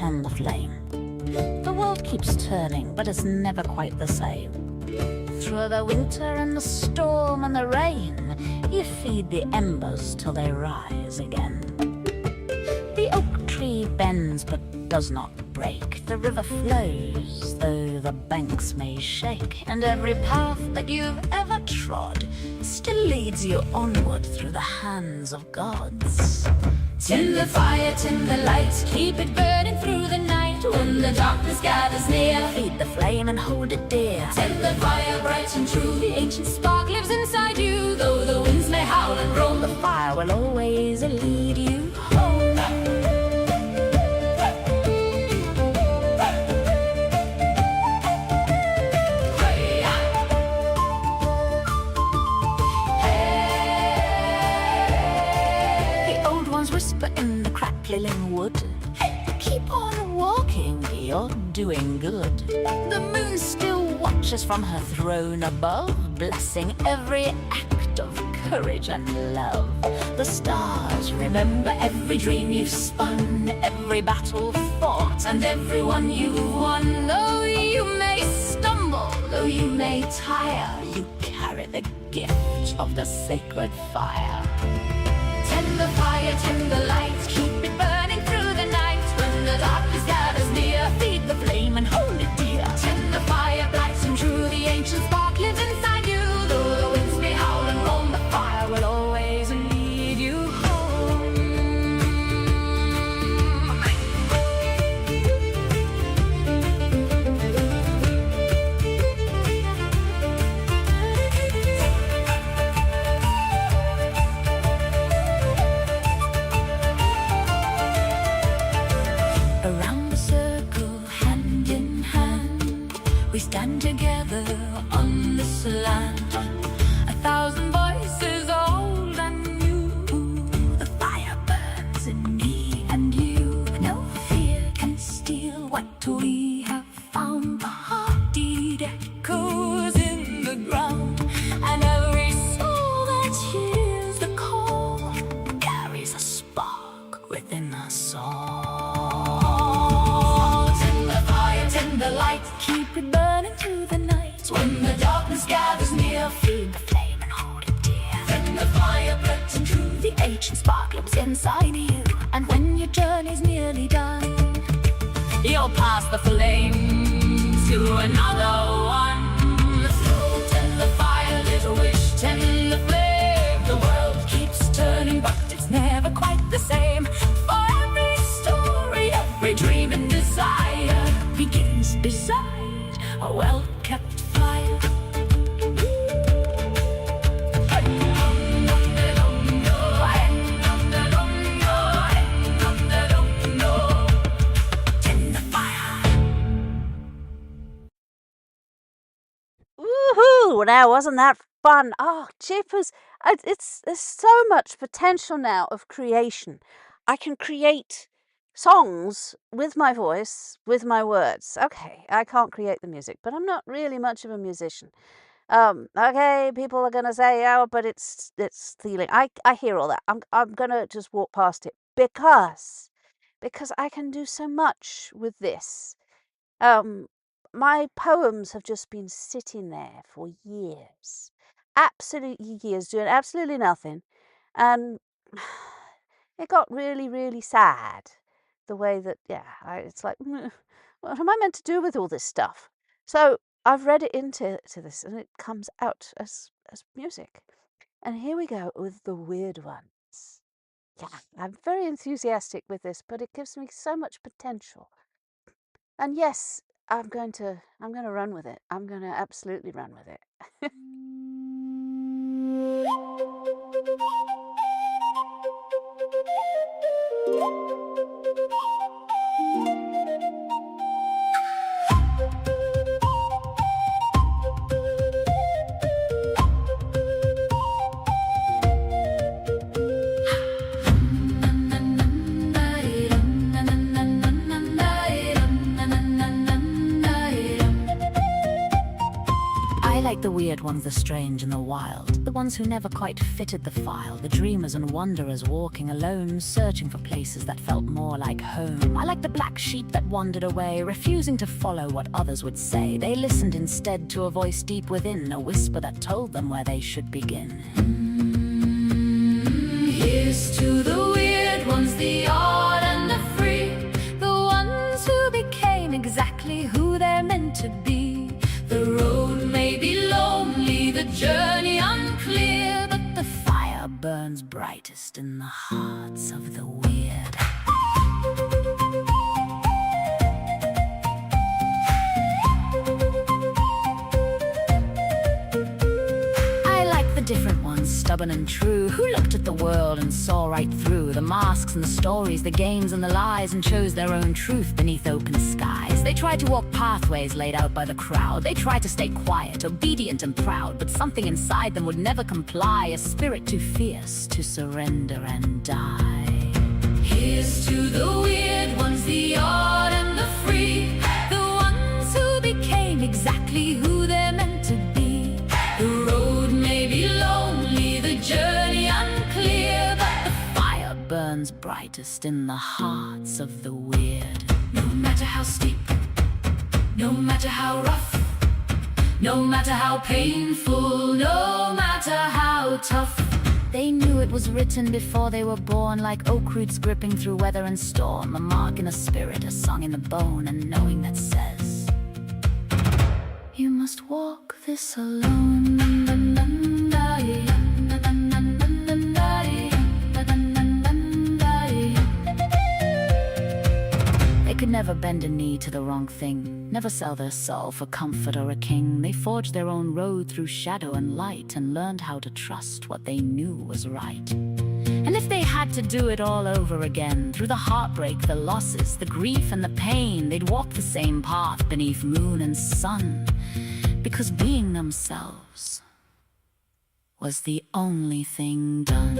fan the flame. The world keeps turning, but it's never quite the same. Through the winter and the storm and the rain, you feed the embers till they rise again. The oak tree bends but does not break. The river flows, though the banks may shake. And every path that you've ever trod still leads you onward through the hands of gods. Tend the fire, tend the light, keep it burning through the night. When the darkness gathers near, feed the flame and hold it dear. Tend the fire bright and true, the ancient spark lives inside you. Though the winds may howl and roll, the fire will always lead you home. Whisper in the crackling wood, hey, keep on walking, you're doing good. The moon still watches from her throne above, blessing every act of courage and love. The stars remember every dream you've spun, every battle fought and everyone you've won. Though you may stumble, though you may tire, you carry the gift of the sacred fire. Tend the fire, tend the light, keep it burning through the night. When the darkness gathers near, feed the flame and hold it dear. Tend the fire bright and true, the ancient spark lives inside you. Though the winds may howl and roam, the fire will always lead you home. Around the circle, hand in hand, we stand together on this land. 1,000 voices, old and new. The fire burns in me and you. No fear can steal what we have found. The heartbeat echoes in the ground, and every soul that hears the call carries a spark within a song. Tend the light, keep it burning through the night. When the darkness gathers near, feed the flame and hold it dear. Tend the fire bright and true, the ancient spark lives inside you. And when your journey's nearly done, you'll pass the flame to another one. So tend the fire, little wish, tend the flame. The world keeps turning, but it's never quite the same. For every story, every dream and desire begins beside a well-kept fire. Tend the fire. Woohoo! Now, wasn't that fun? Oh, jeepers. There's so much potential now of creation. I can create songs with my voice, with my words. Okay, I can't create the music, but I'm not really much of a musician. Okay, people are gonna say, oh, but it's feeling. I hear all that. I'm gonna just walk past it because I can do so much with this. My poems have just been sitting there for years, absolutely years, doing absolutely nothing, and it got really, really sad. The way that, it's like, what am I meant to do with all this stuff? So I've read it into this, and it comes out as music. And here we go with the weird ones. Yeah, I'm very enthusiastic with this, but it gives me so much potential. And yes, I'm going to run with it. I'm going to absolutely run with it. the weird ones, the strange and the wild, the ones who never quite fitted the file, the dreamers and wanderers walking alone, searching for places that felt more like home. I like the black sheep that wandered away, refusing to follow what others would say. They listened instead to a voice deep within, a whisper that told them where they should begin. Here's to the weird ones, the odd and the free, the ones who became exactly who they're meant to be. The road may be lonely, the journey unclear, but the fire burns brightest in the hearts of the weird. I like the different ones, stubborn and true, who looked at the world and saw right through the masks and the stories, the games and the lies, and chose their own truth beneath open skies. They tried to walk pathways laid out by the crowd. They tried to stay quiet, obedient and proud, but something inside them would never comply, a spirit too fierce to surrender and die. Here's to the weird ones, the odd and the free, the ones who became exactly who they're meant to be. The road may be lonely, the journey unclear, but the fire burns brightest in the hearts of the weird. No matter how steep, no matter how rough, no matter how painful, no matter how tough, they knew it was written before they were born, like oak roots gripping through weather and storm, a mark in a spirit, a song in the bone, and knowing that says, you must walk this alone. They could never bend a knee to the wrong thing, never sell their soul for comfort or a king. They forged their own road through shadow and light, and learned how to trust what they knew was right. And if they had to do it all over again, through the heartbreak, the losses, the grief and the pain, they'd walk the same path beneath moon and sun, because being themselves was the only thing done.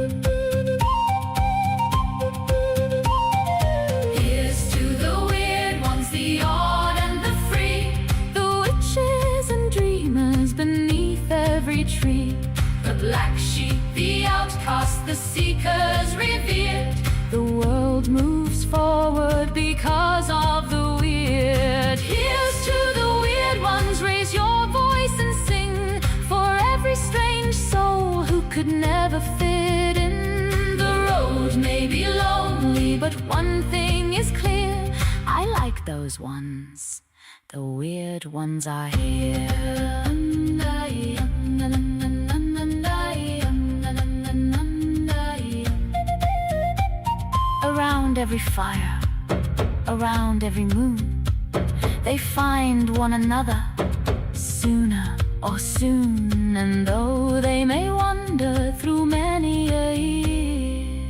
Here's to the weird ones, the odd and the free, the witches and dreamers beneath every tree, the black sheep, the outcast, the seekers revered. The world moves forward because of the weird. Here's to the weird ones, raise your voice and sing for every strange soul who could never fit in. The road may be lonely, but one thing is clear, I like those ones, the weird ones are here. Around every fire, around every moon, they find one another, sooner or soon. And though they may wander through many a year,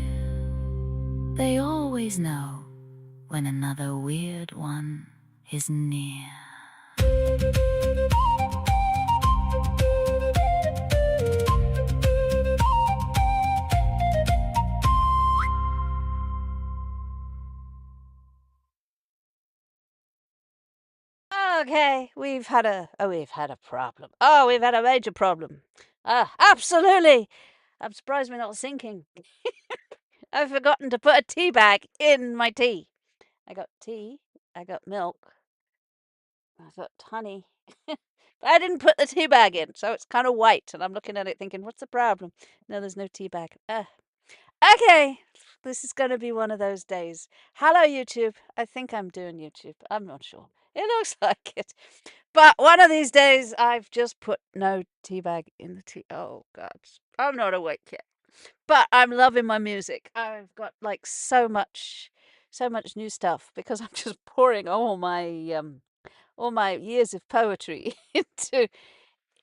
they always know when another weird one is near. Okay, we've had a problem. Oh, we've had a major problem. Absolutely. I'm surprised we're not sinking. I've forgotten to put a tea bag in my tea. I got tea, I got milk, I got honey. But I didn't put the tea bag in, so it's kind of white, and I'm looking at it thinking, what's the problem? No, there's no tea bag. Okay, this is going to be one of those days. Hello, YouTube. I think I'm doing YouTube. I'm not sure. It looks like it. But one of these days, I've just put no tea bag in the tea. Oh, God. I'm not awake yet. But I'm loving my music. I've got like so much new stuff because I'm just pouring all my years of poetry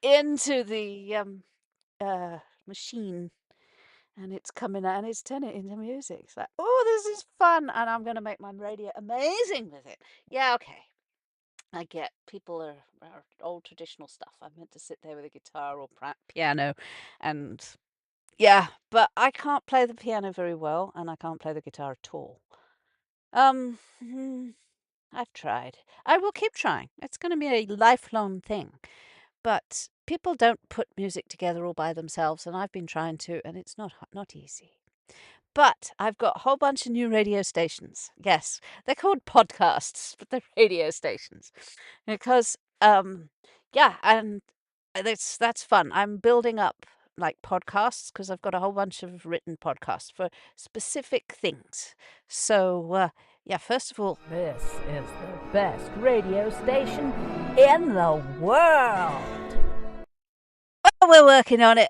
into the machine. And it's coming out and it's turning it into music. It's like, oh, this is fun. And I'm going to make my radio amazing with it. Yeah, okay. I get people are old traditional stuff. I'm meant to sit there with a guitar or piano. And yeah, but I can't play the piano very well. And I can't play the guitar at all. I've tried. I will keep trying. It's going to be a lifelong thing. But people don't put music together all by themselves, and I've been trying to, and it's not easy. But I've got a whole bunch of new radio stations. Yes, they're called podcasts, but they're radio stations. Because, yeah, and that's fun. I'm building up like podcasts because I've got a whole bunch of written podcasts for specific things. So, yeah, first of all, This is the best radio station in the world. well, we're working on it.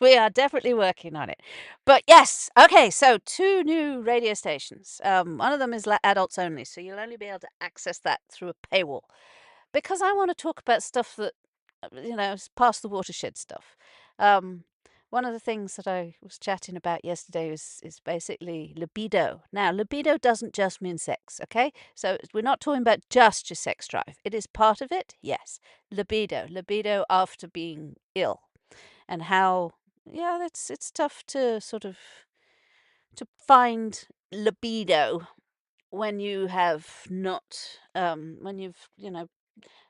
We are definitely working on it. But yes, okay, so 2 new radio stations. One of them is adults only, so you'll only be able to access that through a paywall. Because I want to talk about stuff that, is past the watershed stuff. One of the things that I was chatting about yesterday is basically libido. Now, libido doesn't just mean sex, okay? So we're not talking about just your sex drive. It is part of it, yes. Libido after being ill. And how, yeah, it's tough to sort of to find libido when you have not, when you've,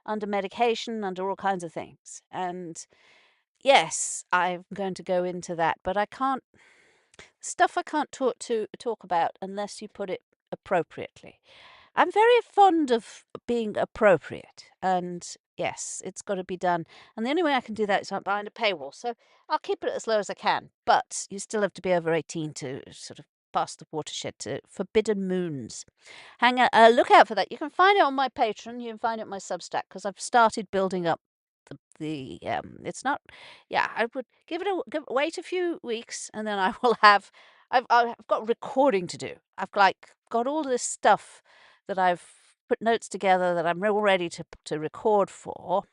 under medication, under all kinds of things. And yes, I'm going to go into that, but I can't stuff I can't talk about unless you put it appropriately. I'm very fond of being appropriate, and yes, it's got to be done. And the only way I can do that is behind a paywall. So I'll keep it as low as I can, but you still have to be over 18 to sort of pass the watershed to Forbidden Moons. Look out for that. You can find it on my Patreon. You can find it on my Substack because I've started building up it's not, yeah, I would wait a few weeks and then I will have, I've got recording to do. I've got all this stuff that I've put notes together that I'm all ready to record for.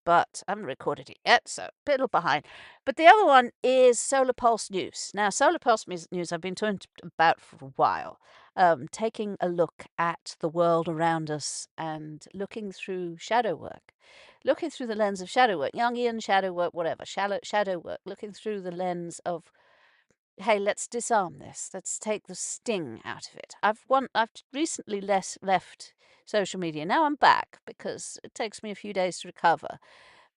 But I haven't recorded it yet, so a bit behind. But the other one is Solar Pulse News. Now, Solar Pulse News I've been talking about for a while, taking a look at the world around us and looking through shadow work, looking through the lens of shadow work, Jungian shadow work, whatever, shadow work, looking through the lens of, hey, let's disarm this. Let's take the sting out of it. I've recently left social media. Now I'm back because it takes me a few days to recover.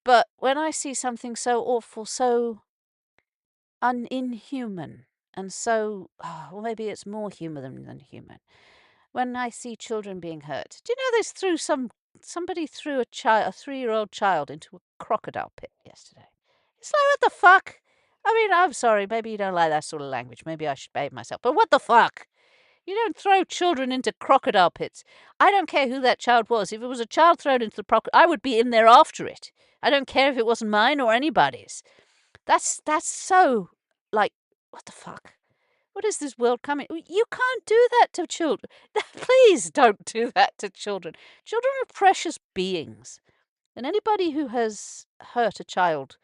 But when I see something so awful, so inhuman, and so, well, maybe it's more human than human. When I see children being hurt, do you know somebody threw a 3-year-old child into a crocodile pit yesterday? It's like, what the fuck? I mean, I'm sorry, maybe you don't like that sort of language. Maybe I should behave myself. But what the fuck? You don't throw children into crocodile pits. I don't care who that child was. If it was a child thrown into the crocodile, I would be in there after it. I don't care if it wasn't mine or anybody's. That's so, like, what the fuck? What is this world coming? You can't do that to children. Please don't do that to children. Children are precious beings. And anybody who has hurt a child,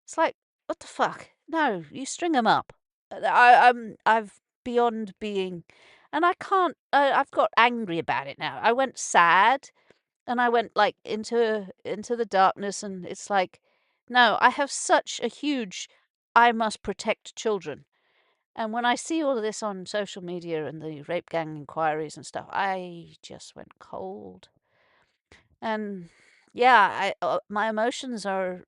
it's like, what the fuck? No, you string them up. I've beyond being, and I can't. I've got angry about it now. I went sad, and I went like into the darkness, and it's like, no, I have such a huge, I must protect children. And when I see all of this on social media and the rape gang inquiries and stuff, I just went cold. And yeah, my emotions are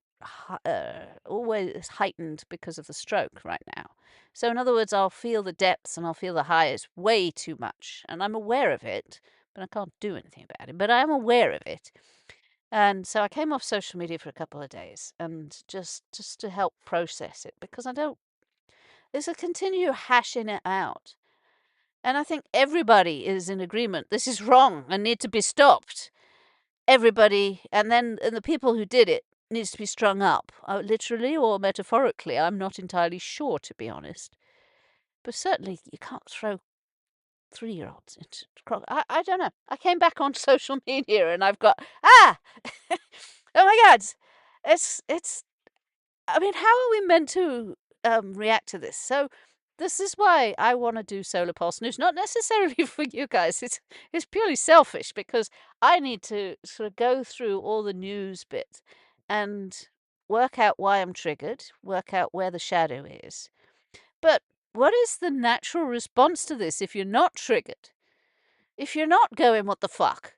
always heightened because of the stroke right now. So in other words, I'll feel the depths and I'll feel the highs way too much. And I'm aware of it, but I can't do anything about it. But I am aware of it. And so I came off social media for a couple of days and just to help process it because there's a continue hashing it out. And I think everybody is in agreement. This is wrong and need to be stopped. Everybody, and the people who did it needs to be strung up, literally or metaphorically. I'm not entirely sure, to be honest. But certainly you can't throw 3-year-olds into I don't know. I came back on social media and I've got, oh my God. It's, I mean, how are we meant to react to this? So this is why I want to do Solar Pulse News, not necessarily for you guys. It's purely selfish because I need to sort of go through all the news bits and work out why I'm triggered, work out where the shadow is. But what is the natural response to this if you're not triggered? If you're not going, what the fuck?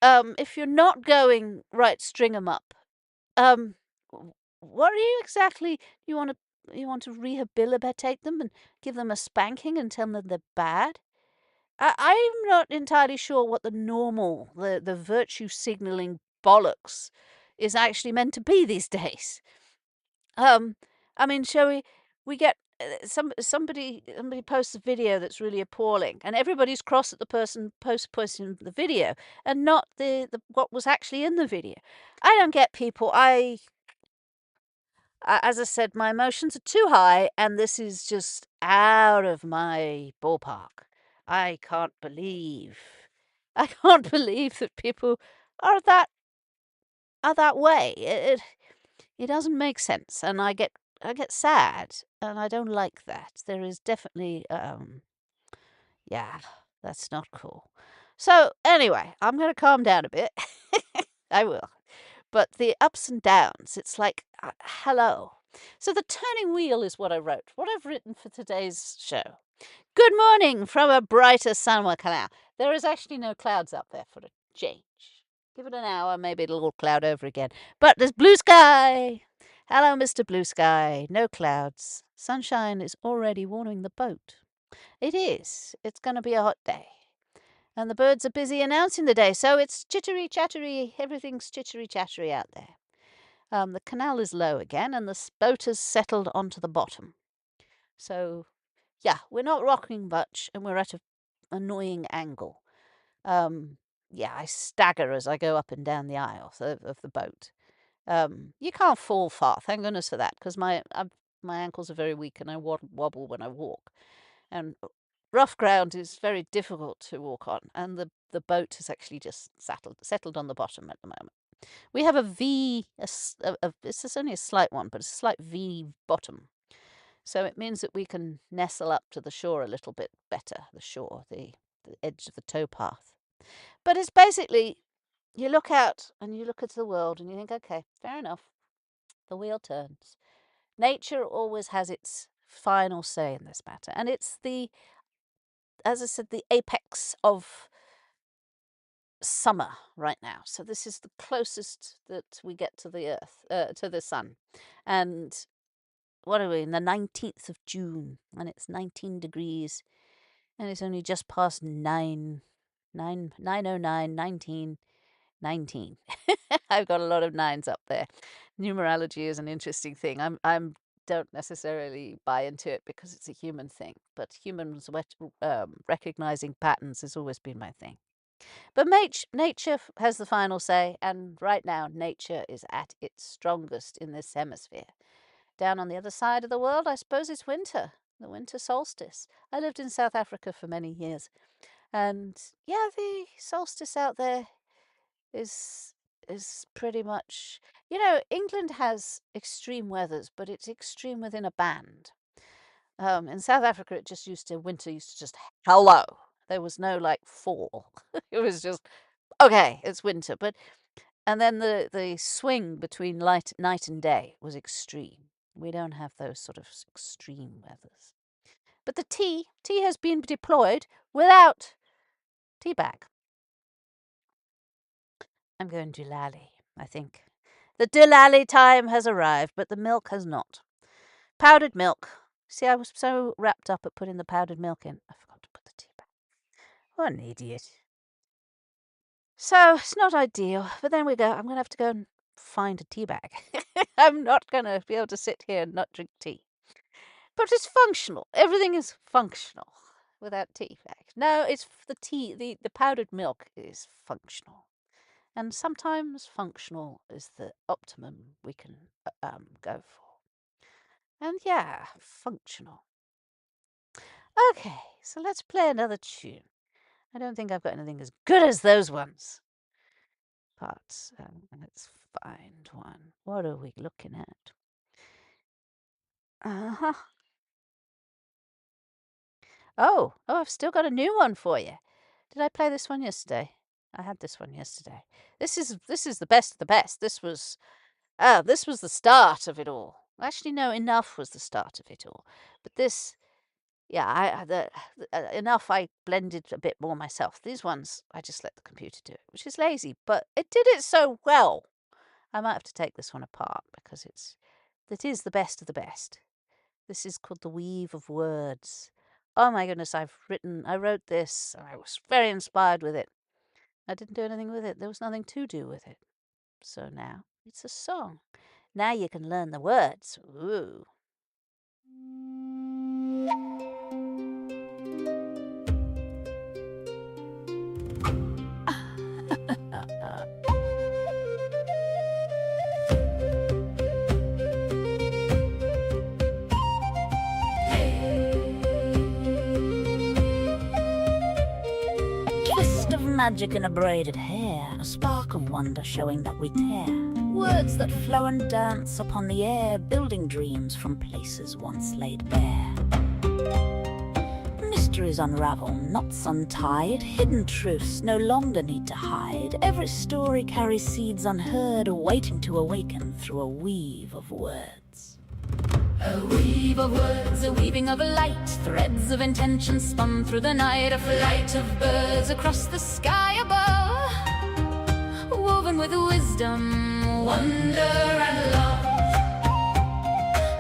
If you're not going, right, string 'em up. what are you exactly? You want to rehabilitate them and give them a spanking and tell them they're bad? I'm not entirely sure what the normal, the virtue signaling bollocks is actually meant to be these days. I mean, shall we get somebody posts a video that's really appalling, and everybody's cross at the person posting the video, and not the what was actually in the video. I don't get people. As I said, my emotions are too high, and this is just out of my ballpark. I can't believe, I can't believe that people are that way. It doesn't make sense, and I get sad, and I don't like that. There is definitely yeah, that's not cool. So anyway, I'm gonna calm down a bit. I will. But the ups and downs, it's like, hello. So the turning wheel is what I wrote, what I've written for today's show. Good morning from a brighter summer canal. There is actually no clouds up there for a change. Give it an hour, maybe it'll all cloud over again. But there's blue sky. Hello, Mr. Blue Sky. No clouds. Sunshine is already warming the boat. It is. It's going to be a hot day. And the birds are busy announcing the day, so it's chittery chattery. Everything's chittery chattery out there. The canal is low again, and the boat has settled onto the bottom. So, yeah, we're not rocking much, and we're at an annoying angle. Yeah, I stagger as I go up and down the aisle of the boat. You can't fall far, thank goodness for that, because my ankles are very weak and I wobble when I walk. And rough ground is very difficult to walk on, and the boat has actually just settled on the bottom at the moment. We have a V, it's only a slight one, but it's a slight V bottom. So it means that we can nestle up to the shore a little bit better, the edge of the towpath. But it's basically, you look out and you look at the world and you think, okay, fair enough, the wheel turns. Nature always has its final say in this matter, and it's as I said, the apex of summer right now. So this is the closest that we get to the earth, to the sun. And what are we, in the 19th of June, and it's 19 degrees, and it's only just past 9:09, 19. I've got a lot of nines up there. Numerology is an interesting thing. I'm don't necessarily buy into it because it's a human thing, but humans recognizing patterns has always been my thing. But nature has the final say, and right now nature is at its strongest in this hemisphere. Down on the other side of the world, I suppose it's winter, the winter solstice. I lived in South Africa for many years, and yeah, the solstice out there is pretty much, England has extreme weathers, but it's extreme within a band. In South Africa, winter used to just hello. There was no like fall. It was just okay, it's winter. And then the swing between night and day was extreme. We don't have those sort of extreme weathers. But the tea has been deployed without tea bag. I'm going to Lally, I think. The Delali time has arrived, but the milk has not. Powdered milk. See, I was so wrapped up at putting the powdered milk in, I forgot to put the tea bag. What an idiot. So it's not ideal, but then I'm going to have to go and find a tea bag. I'm not going to be able to sit here and not drink tea. But it's functional. Everything is functional without tea bag. No, it's the tea, the powdered milk is functional. And sometimes functional is the optimum we can go for. And yeah, functional. Okay, so let's play another tune. I don't think I've got anything as good as those ones. But let's find one. What are we looking at? Uh-huh. Oh, I've still got a new one for you. Did I play this one yesterday? I had this one yesterday. This is the best of the best. This was the start of it all. Actually, no, Enough was the start of it all. But this, yeah, Enough I blended a bit more myself. These ones I just let the computer do it, which is lazy, but it did it so well. I might have to take this one apart because it is the best of the best. This is called The Weave of Words. Oh my goodness, I wrote this, and I was very inspired with it. I didn't do anything with it. There was nothing to do with it. So now it's a song. Now you can learn the words. Ooh. Twist of magic in a braided hair, a spark of wonder showing that we tear. Words that flow and dance upon the air, building dreams from places once laid bare. Mysteries unravel, knots untied, hidden truths no longer need to hide. Every story carries seeds unheard, waiting to awaken through a weave of words. A weave of words, a weaving of light, threads of intention spun through the night, a flight of birds across the sky above, woven with wisdom, wonder and love.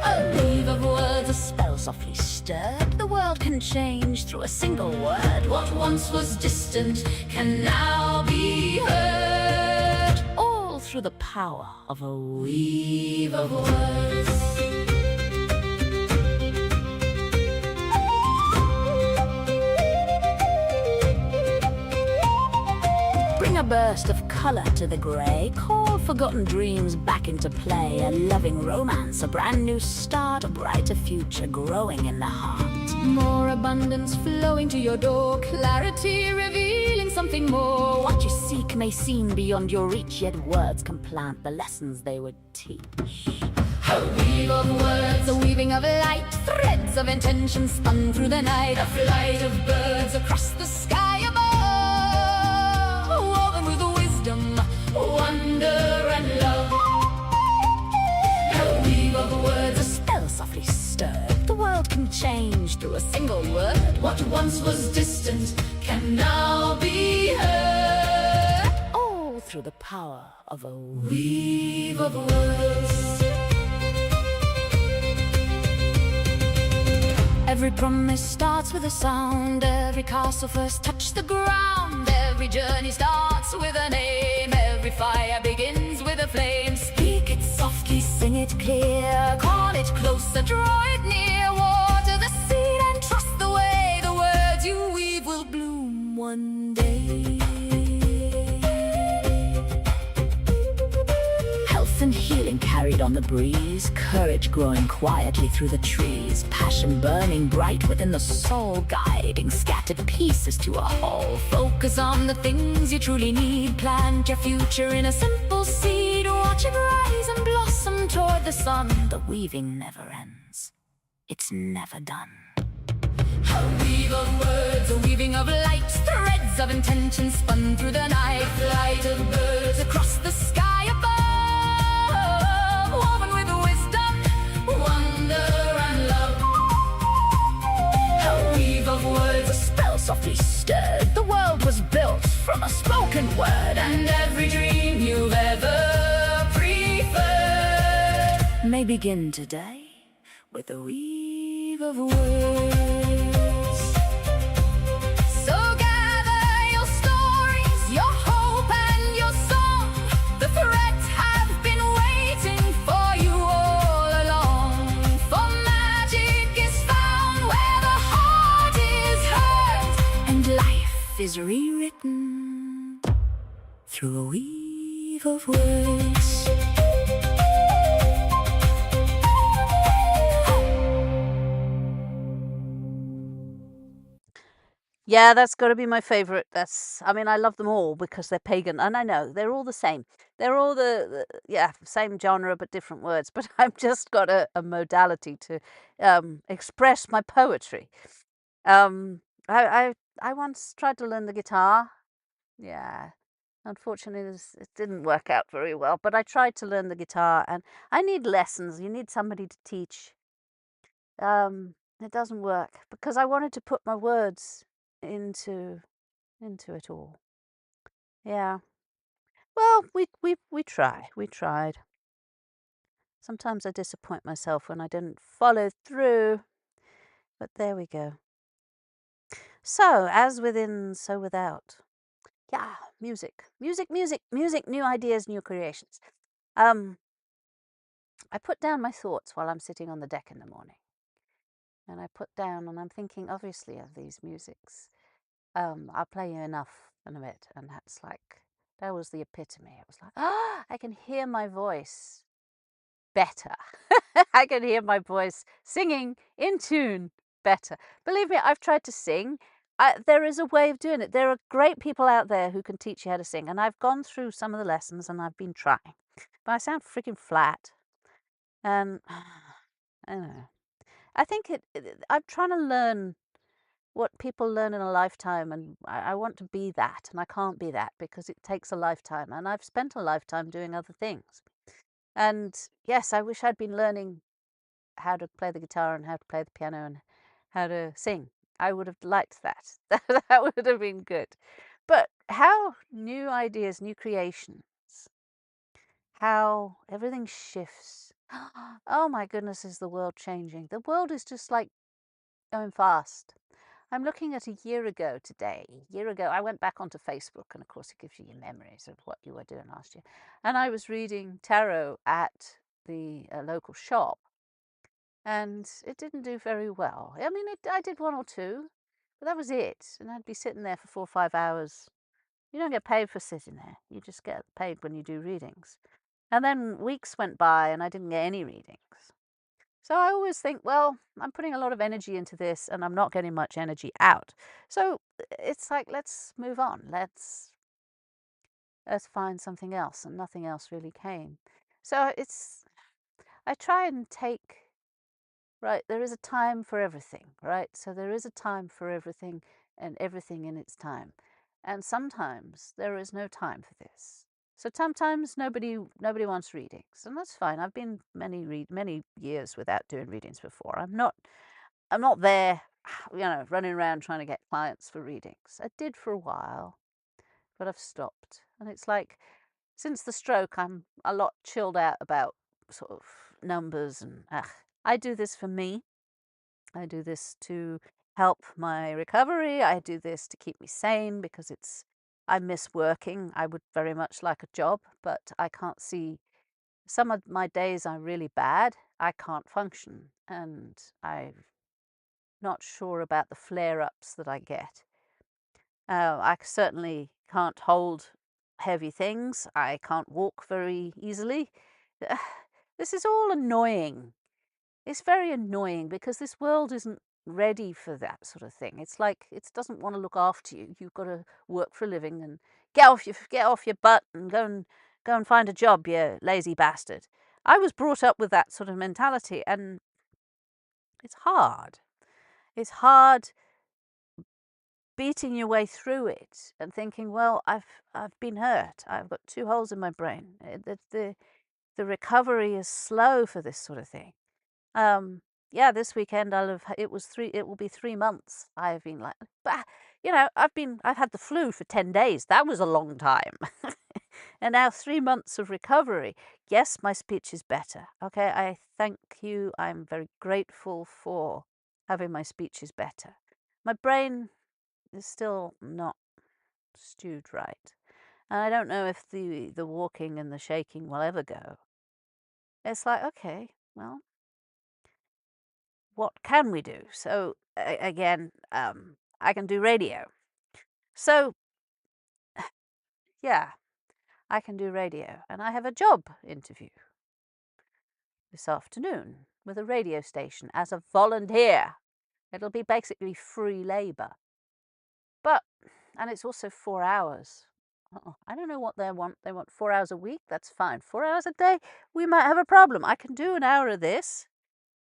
A weave of words, a spell softly stirred, the world can change through a single word. What once was distant can now be heard, all through the power of a weave of words. Bring a burst of color to the gray, call forgotten dreams back into play. A loving romance, a brand new start, a brighter future growing in the heart. More abundance flowing to your door, clarity revealing something more. What you seek may seem beyond your reach, yet words can plant the lessons they would teach. A weave of words, a weaving of light, threads of intention spun through the night, a flight of birds across the sky above, woven with wisdom, wonder and love. A weave of words, a spell softly stirred, the world can change through a single word. What once was distant can now be heard, all through the power of a weave of words. Every promise starts with a sound, every castle first touched the ground, every journey starts with a name, every fire begins with a flame. Speak it softly, sing it clear, call it closer, draw it near, water the seed and trust the way the words you weave will bloom one day. Health and healing carried on the breeze, courage growing quietly through the trees, passion burning bright within the soul, guiding scattered pieces to a whole. Focus on the things you truly need, plant your future in a simple seed, watch it rise and blossom toward the sun. The weaving never ends, it's never done. A weave of words, a weaving of light, threads of intention spun through the night, a flight of birds across the sky above, woven with wisdom, wonder and love. A weave of words, a spell softly stirred, the world was built from a spoken word, and every dream you've ever preferred may begin today with a weave of words. So gather your stories, your hope and your song. The threads have been waiting for you all along. For magic is found where the heart is hurt, and life is rewritten through a weave of words. Yeah, that's got to be my favorite. I mean, I love them all because they're pagan, and I know they're all the same. They're all the same genre but different words. But I've just got a modality to express my poetry. I once tried to learn the guitar. Yeah, unfortunately, it didn't work out very well. But I tried to learn the guitar, and I need lessons. You need somebody to teach. It doesn't work because I wanted to put my words into it all. Yeah. Well, we try. We tried. Sometimes I disappoint myself when I didn't follow through, but there we go. So, as within, so without. Yeah, music, music, music, music, new ideas, new creations. I put down my thoughts while I'm sitting on the deck in the morning. And I put down, and I'm thinking obviously of these musics. I'll play you enough in a bit, and that's like, that was the epitome. It was like, I can hear my voice better. I can hear my voice singing in tune better. Believe me, I've tried to sing. There is a way of doing it. There are great people out there who can teach you how to sing, and I've gone through some of the lessons and I've been trying. But I sound freaking flat. And I don't know. I think I'm trying to learn what people learn in a lifetime, and I want to be that, and I can't be that because it takes a lifetime, and I've spent a lifetime doing other things. And yes, I wish I'd been learning how to play the guitar and how to play the piano and how to sing. I would have liked that. That would have been good. But how new ideas, new creations, how everything shifts. Oh my goodness, is the world changing? The world is just like going fast. I'm looking at a year ago today. A year ago, I went back onto Facebook, and of course, it gives you your memories of what you were doing last year. And I was reading tarot at the local shop, and it didn't do very well. I mean, I did one or two, but that was it. And I'd be sitting there for 4 or 5 hours. You don't get paid for sitting there. You just get paid when you do readings. And then weeks went by, and I didn't get any readings. So I always think, well, I'm putting a lot of energy into this and I'm not getting much energy out. So it's like, let's move on. Let's find something else. And nothing else really came. So I try and take, right, there is a time for everything, right? So there is a time for everything and everything in its time. And sometimes there is no time for this. So sometimes nobody wants readings, and that's fine. I've been many years without doing readings before. I'm not there, running around trying to get clients for readings. I did for a while, but I've stopped. And it's like, since the stroke, I'm a lot chilled out about sort of numbers and I do this for me. I do this to help my recovery. I do this to keep me sane because I miss working. I would very much like a job, but I can't see. Some of my days are really bad. I can't function, and I'm not sure about the flare-ups that I get. I certainly can't hold heavy things. I can't walk very easily. This is all annoying. It's very annoying because this world isn't ready for that sort of thing. It's like it doesn't want to look after you. You've got to work for a living and get off your butt and go and find a job, you lazy bastard. I was brought up with that sort of mentality, and it's hard. It's hard beating your way through it and thinking, well, I've been hurt. I've got 2 holes in my brain. The recovery is slow for this sort of thing. Yeah, this weekend it will be 3 months. I've been like, but I've had the flu for 10 days. That was a long time. And now 3 months of recovery. Yes, my speech is better. Okay, I thank you. I'm very grateful for having my speeches better. My brain is still not stewed right. And I don't know if the walking and the shaking will ever go. It's like, okay, well, what can we do? So again, I can do radio. So yeah, I can do radio, and I have a job interview this afternoon with a radio station as a volunteer. It'll be basically free labor, and it's also 4 hours. I don't know what they want. They want 4 hours a week. That's fine. 4 hours a day, we might have a problem. I can do an hour of this,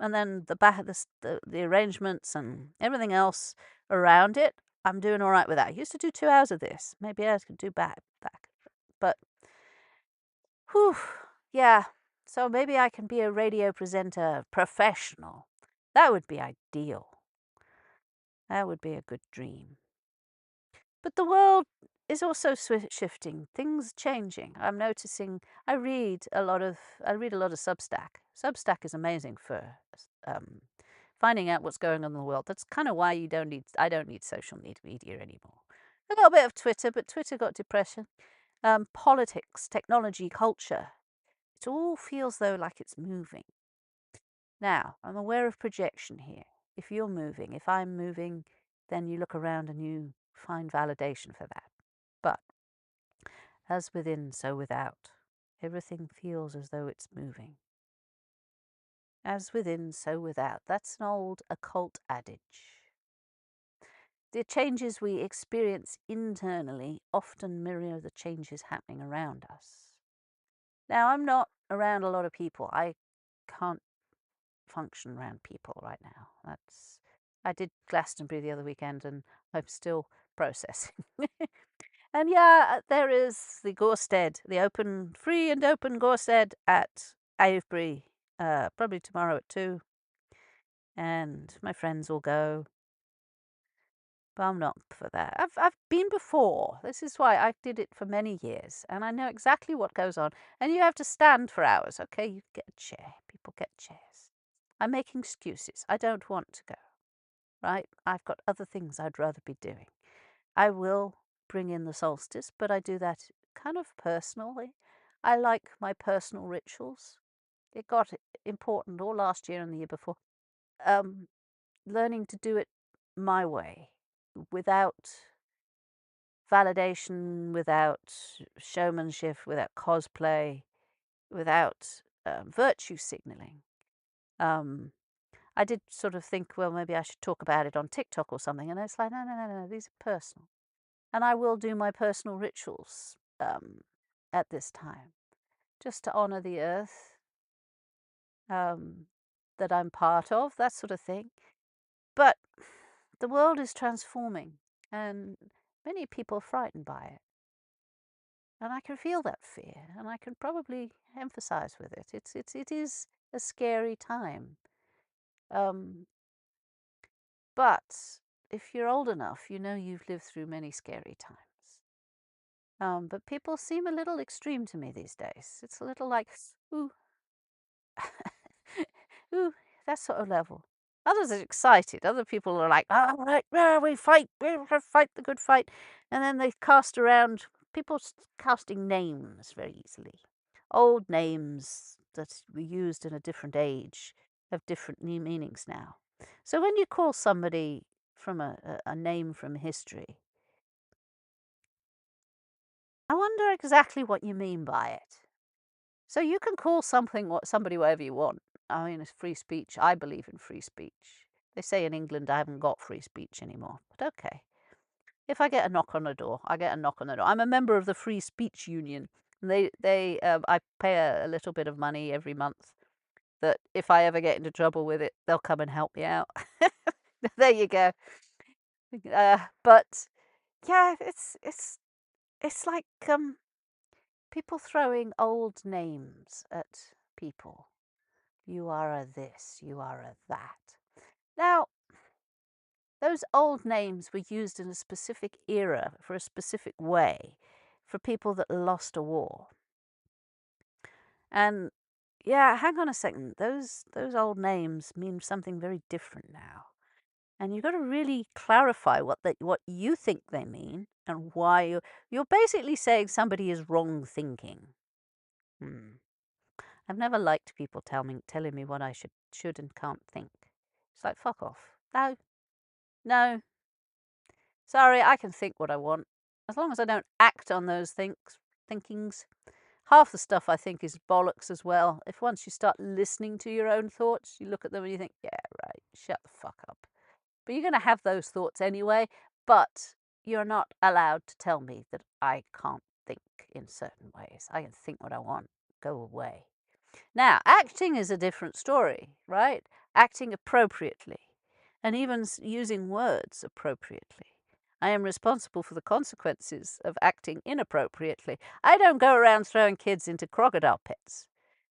and then the arrangements and everything else around it, I'm doing all right with that. I used to do 2 hours of this. Maybe I could do back. But, whew, yeah. So maybe I can be a radio presenter professional. That would be ideal. That would be a good dream. But the world is also shifting. Things changing. I'm noticing. I read a lot of Substack. Substack is amazing for finding out what's going on in the world. That's kind of why I don't need social media anymore. A little bit of Twitter, but Twitter got depression. Politics, technology, culture. It all feels though like it's moving. Now, I'm aware of projection here. If you're moving, if I'm moving, then you look around and you find validation for that. But as within, so without. Everything feels as though it's moving. As within, so without. That's an old occult adage. The changes we experience internally often mirror the changes happening around us. Now, I'm not around a lot of people. I can't function around people right now. I did Glastonbury the other weekend and I'm still processing. And yeah, there is the Gorstead, the free and open Gorstead at Avebury, probably tomorrow at 2. And my friends will go. But I'm not for that. I've been before. This is why I did it for many years, and I know exactly what goes on. And you have to stand for hours, okay? You get a chair. People get chairs. I'm making excuses. I don't want to go, right? I've got other things I'd rather be doing. I will bring in the solstice, but I do that kind of personally. I like my personal rituals. It got important all last year and the year before. Learning to do it my way, without validation, without showmanship, without cosplay, without virtue signaling. I did sort of think, well, maybe I should talk about it on TikTok or something. And it's like, no, these are personal. And I will do my personal rituals at this time, just to honor the earth that I'm part of, that sort of thing. But the world is transforming, and many people are frightened by it. And I can feel that fear, and I can probably emphasize with it. It is a scary time. But if you're old enough, you know you've lived through many scary times. But people seem a little extreme to me these days. It's a little like, ooh, ooh, that sort of level. Others are excited. Other people are like, all right, we fight the good fight. And then they cast around, people casting names very easily. Old names that were used in a different age have different meanings now. So when you call somebody from a name from history, I wonder exactly what you mean by it. So you can call somebody whatever you want. I mean, it's free speech. I believe in free speech. They say in England I haven't got free speech anymore, but okay. If I get a knock on the door, I get a knock on the door. I'm a member of the Free Speech Union. And I pay a little bit of money every month that if I ever get into trouble with it, they'll come and help me out. There you go. But yeah, it's like people throwing old names at people. You are a this, you are a that. Now, those old names were used in a specific era for a specific way for people that lost a war. And yeah, hang on a second. Those old names mean something very different now. And you've got to really clarify what you think they mean and why you're basically saying somebody is wrong thinking. I've never liked people telling me what I should and can't think. It's like, fuck off. No. Sorry, I can think what I want. As long as I don't act on those thinkings. Half the stuff I think is bollocks as well. If once you start listening to your own thoughts, you look at them and you think, yeah, right, shut the fuck up. But you're going to have those thoughts anyway, but you're not allowed to tell me that I can't think in certain ways. I can think what I want. Go away. Now, acting is a different story, right? Acting appropriately, and even using words appropriately. I am responsible for the consequences of acting inappropriately. I don't go around throwing kids into crocodile pits.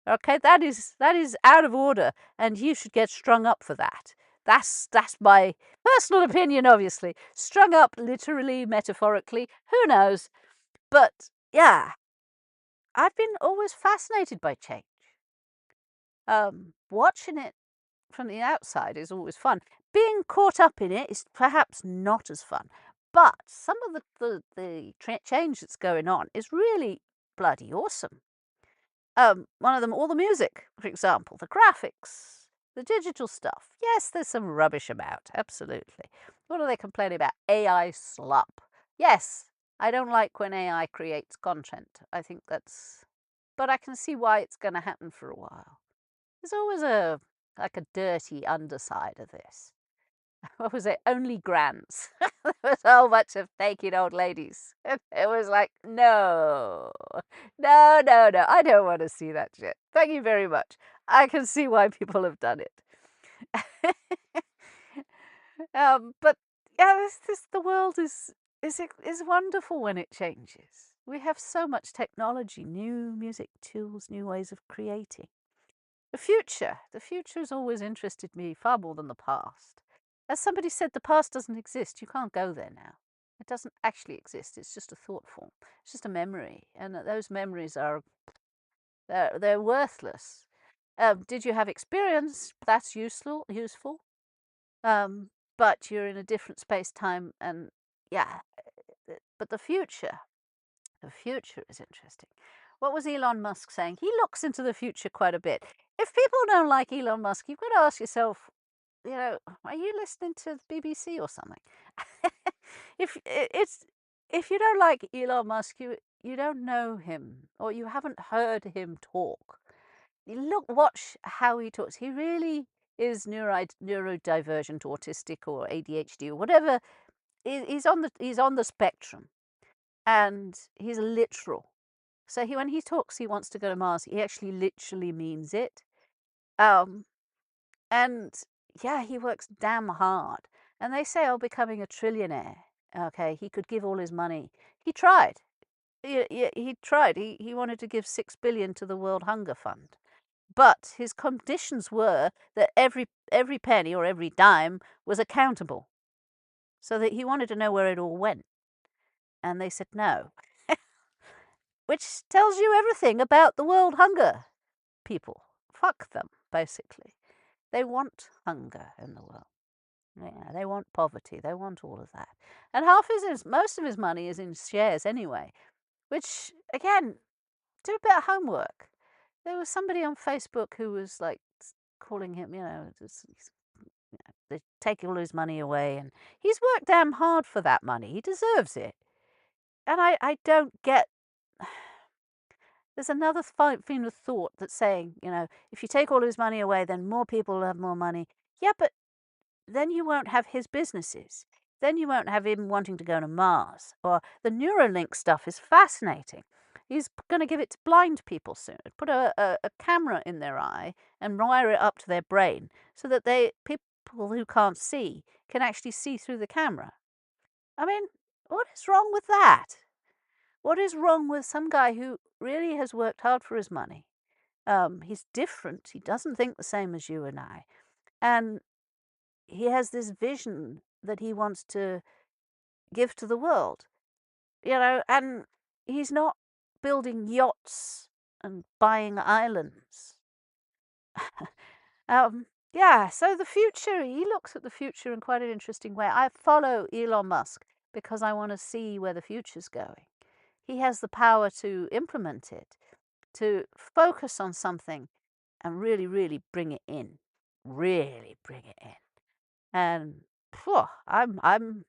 Okay, that is out of order, and you should get strung up for that. That's my personal opinion, obviously. Strung up literally, metaphorically, who knows? But yeah, I've been always fascinated by change. Watching it from the outside is always fun. Being caught up in it is perhaps not as fun. But some of the change that's going on is really bloody awesome. One of them, all the music, for example, the graphics, the digital stuff. Yes, there's some rubbish about, absolutely. What are they complaining about? AI slop. Yes, I don't like when AI creates content. I think that's... But I can see why it's going to happen for a while. There's always a dirty underside of this. What was it? Only grants. There was a whole bunch of naked old ladies. It was like, no, I don't want to see that shit. Thank you very much. I can see why people have done it. But yeah, the world is wonderful when it changes. We have so much technology, new music tools, new ways of creating. The future has always interested me far more than the past. As somebody said, the past doesn't exist. You can't go there now. It doesn't actually exist. It's just a thought form. It's just a memory. And those memories they're worthless. Did you have experience? That's useful. But you're in a different space-time, and yeah. But the future is interesting. What was Elon Musk saying? He looks into the future quite a bit. If people don't like Elon Musk, you've got to ask yourself, are you listening to the BBC or something? If you don't like Elon Musk, you don't know him, or you haven't heard him talk. Watch how he talks. He really is neurodivergent, autistic, or ADHD, or whatever. He's on the spectrum, and he's literal. So when he talks, he wants to go to Mars. He actually literally means it. And yeah, he works damn hard. And they say, becoming a trillionaire. Okay, he could give all his money. He tried. He tried. He wanted to give 6 billion to the World Hunger Fund. But his conditions were that every penny or every dime was accountable. So that he wanted to know where it all went. And they said no. Which tells you everything about the world hunger people. Fuck them, basically. They want hunger in the world. Yeah, they want poverty. They want all of that. And most of his money is in shares anyway. Which, again, do a bit of homework. There was somebody on Facebook who was like calling him, they take all his money away. And he's worked damn hard for that money. He deserves it. And I don't get... There's another train of thought that's saying, if you take all his money away, then more people will have more money. Yeah, but then you won't have his businesses. Then you won't have him wanting to go to Mars. Or the Neuralink stuff is fascinating. He's going to give it to blind people soon. Put a camera in their eye and wire it up to their brain so that people who can't see can actually see through the camera. I mean, what is wrong with that? What is wrong with some guy who really has worked hard for his money? He's different. He doesn't think the same as you and I. And he has this vision that he wants to give to the world. And he's not building yachts and buying islands. Yeah, so the future, he looks at the future in quite an interesting way. I follow Elon Musk because I want to see where the future's going. He has the power to implement it, to focus on something and really, really bring it in. Really bring it in. And I'm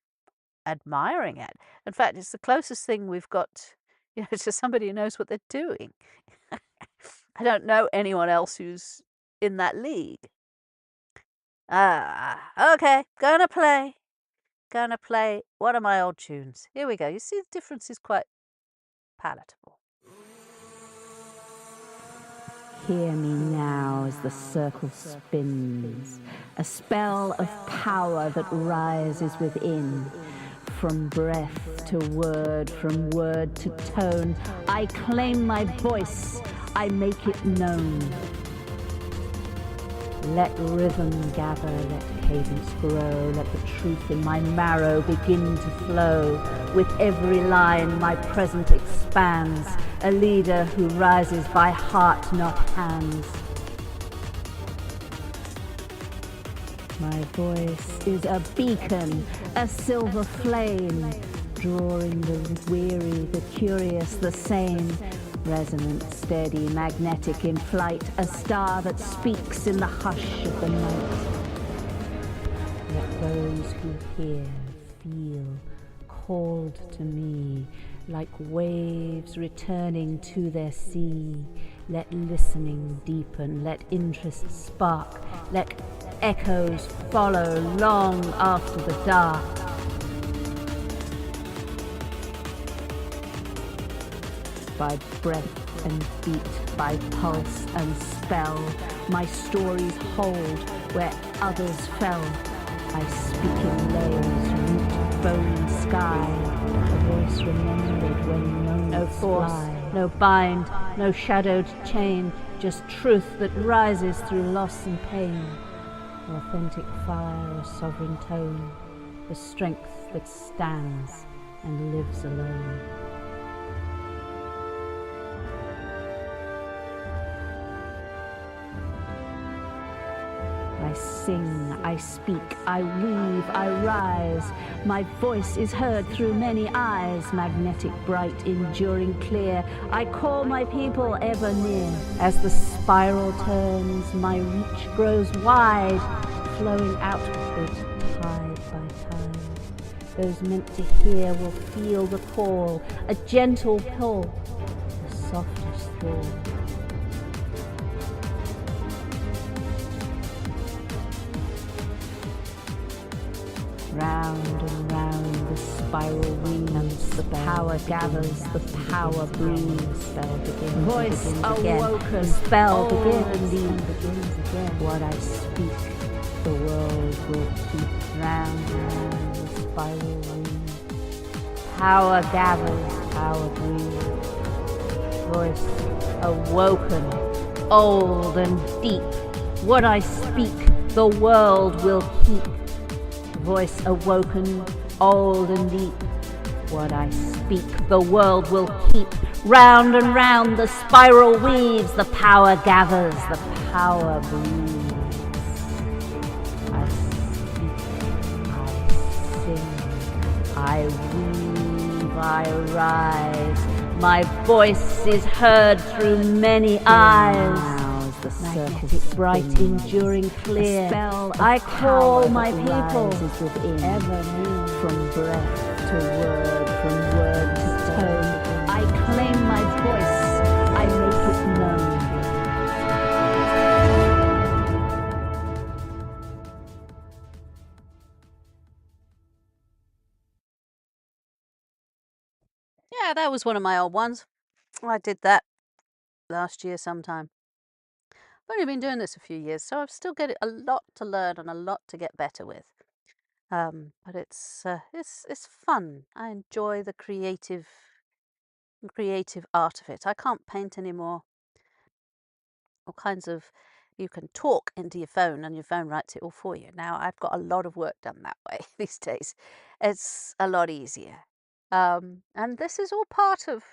admiring it. In fact, it's the closest thing we've got, to somebody who knows what they're doing. I don't know anyone else who's in that league. Okay, gonna play one of my old tunes. Here we go. You see the difference is quite palatable. Hear me now as the circle spins, a spell of power that rises within. From breath to word, from word to tone, I claim my voice, I make it known. Let rhythm gather, let cadence grow, let the truth in my marrow begin to flow. With every line my present expands, a leader who rises by heart, not hands. My voice is a beacon, a silver flame, drawing the weary, the curious, the sane. Resonant, steady, magnetic in flight, a star that speaks in the hush of the night. Let those who hear feel called to me, like waves returning to their sea. Let listening deepen, let interest spark, let echoes follow long after the dark. By breath and beat, by pulse and spell, my stories hold where others fell. I speak in layers, root, bone, sky, a voice remembered when moments no force, fly. No bind, no shadowed chain, just truth that rises through loss and pain. Authentic fire, a sovereign tone, the strength that stands and lives alone. I sing, I speak, I weave, I rise. My voice is heard through many eyes, magnetic, bright, enduring, clear. I call my people ever near. As the spiral turns, my reach grows wide, flowing outward, tide by tide. Those meant to hear will feel the call, a gentle pull, the softest thaw. Round and round the spiral wings, the power gathers, the power breathes. Spell begins, voice awoken, the spell begins again. What I speak, the world will keep. Round and round the spiral wings, power gathers, power breathes. Voice awoken, old and deep. What I speak, the world will keep. Voice awoken, old and deep. What I speak, the world will keep. Round and round the spiral weaves, the power gathers, the power breathes. I speak, I sing, I weave, I rise. My voice is heard through many eyes. Magnetic, bright, enduring, clear. I call my people ever new. From breath to word, from word to tone. I claim my voice, I make it known. Yeah, that was one of my old ones. I did that last year sometime. I've only been doing this a few years, so I've still got a lot to learn and a lot to get better with. But it's fun. I enjoy the creative art of it. I can't paint anymore. All kinds of, you can talk into your phone and your phone writes it all for you. Now I've got a lot of work done that way these days. It's a lot easier. And this is all part of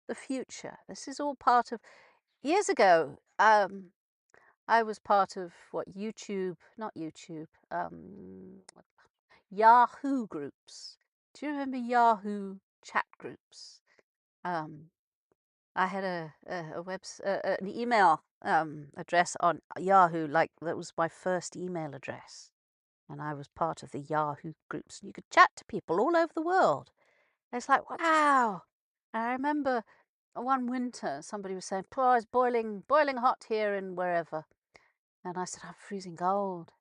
the future. This is all part of, years ago, I was part of Yahoo groups. Do you remember Yahoo chat groups? I had an email address on Yahoo, like that was my first email address. And I was part of the Yahoo groups. And you could chat to people all over the world. And it's like, wow. And I remember one winter somebody was saying, oh, it's boiling hot here in wherever. And I said, I'm freezing cold.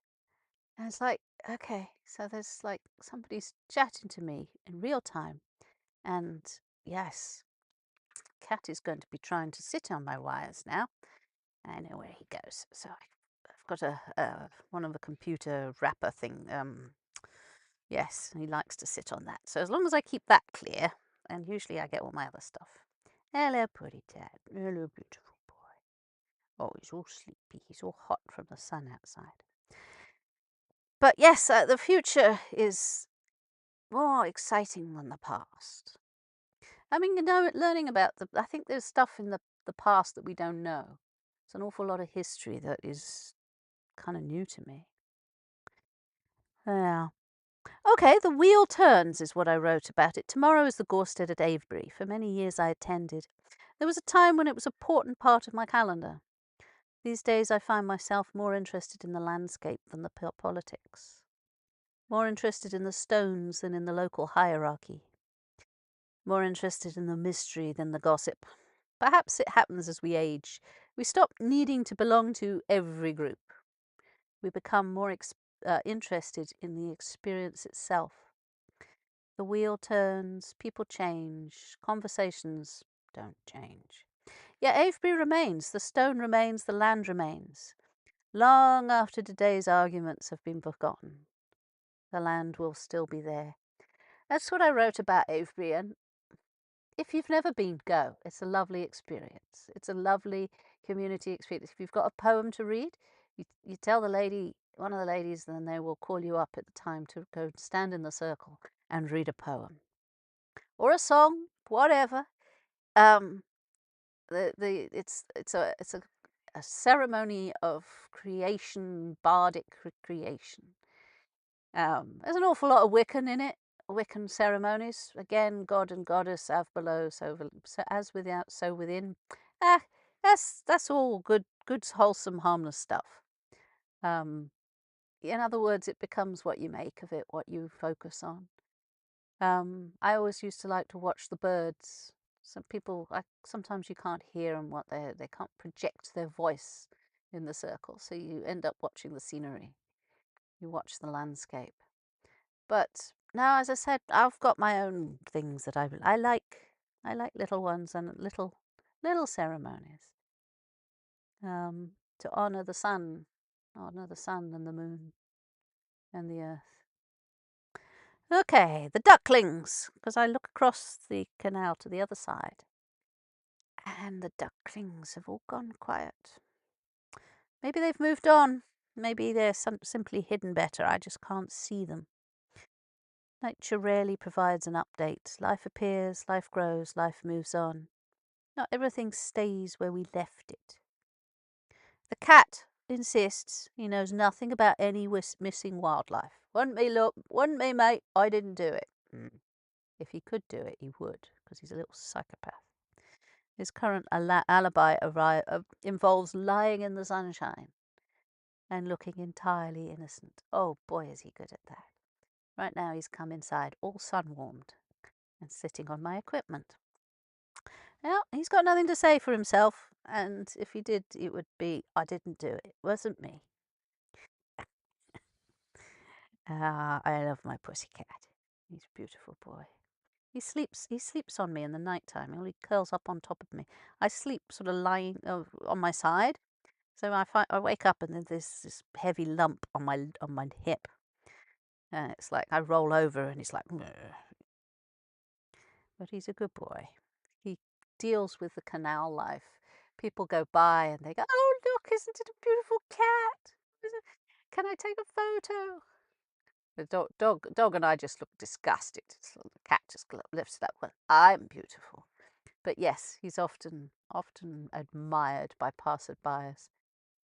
And it's like, okay, so there's like somebody's chatting to me in real time. And yes, Cat is going to be trying to sit on my wires now. I know where he goes. So I've got one of the computer wrapper thing. Yes, he likes to sit on that. So as long as I keep that clear, and usually I get all my other stuff. Hello, pretty Ted. Hello, beautiful boy. Oh, he's all sleepy. He's all hot from the sun outside. But yes, the future is more exciting than the past. I mean, learning about I think there's stuff in the past that we don't know. It's an awful lot of history that is kind of new to me. Yeah. Okay, the wheel turns is what I wrote about it. Tomorrow is the Gorsted at Avebury. For many years I attended. There was a time when it was an important part of my calendar. These days I find myself more interested in the landscape than the politics. More interested in the stones than in the local hierarchy. More interested in the mystery than the gossip. Perhaps it happens as we age. We stop needing to belong to every group. We become more interested in the experience itself. The wheel turns, people change, conversations don't change. Yet Avebury remains, the stone remains, the land remains. Long after today's arguments have been forgotten, the land will still be there. That's what I wrote about Avebury, and if you've never been, go. It's a lovely experience. It's a lovely community experience. If you've got a poem to read, you tell the lady, one of the ladies, then they will call you up at the time to go stand in the circle and read a poem. Or a song, whatever. It's a ceremony of creation, bardic creation. There's an awful lot of Wiccan in it. Wiccan ceremonies. Again, god and goddess, av below, so as without, so within. That's all good, wholesome, harmless stuff. In other words, it becomes what you make of it, what you focus on. I always used to like to watch the birds. Some people, sometimes you can't hear them, they can't project their voice in the circle, so you end up watching the scenery. You watch the landscape. But now, as I said, I've got my own things that I like. I like little ones and little ceremonies. To honor the sun and the moon and the earth. Okay, the ducklings, because I look across the canal to the other side, and the ducklings have all gone quiet. Maybe they've moved on. Maybe they're simply hidden better. I just can't see them. Nature rarely provides an update. Life appears, life grows, life moves on. Not everything stays where we left it. The cat insists he knows nothing about any missing wildlife. Wasn't me, mate. I didn't do it. If he could do it, he would, because he's a little psychopath. His current alibi involves lying in the sunshine and looking entirely innocent. Oh boy, is he good at that. Right now he's come inside, all sun-warmed, and sitting on my equipment. Well, he's got nothing to say for himself, and if he did, it would be, I didn't do it. It wasn't me. I love my pussycat. He's a beautiful boy. He sleeps on me in the night time. He curls up on top of me. I sleep sort of lying on my side. So I wake up and then there's this heavy lump on my hip. And it's like I roll over and he's like, "Meh." But he's a good boy. He deals with the canal life. People go by and they go, "Oh, look, isn't it a beautiful cat? Can I take a photo?" The dog and I just look disgusted. So the cat just lifts it up. Well, I'm beautiful. But yes, he's often admired by passersby.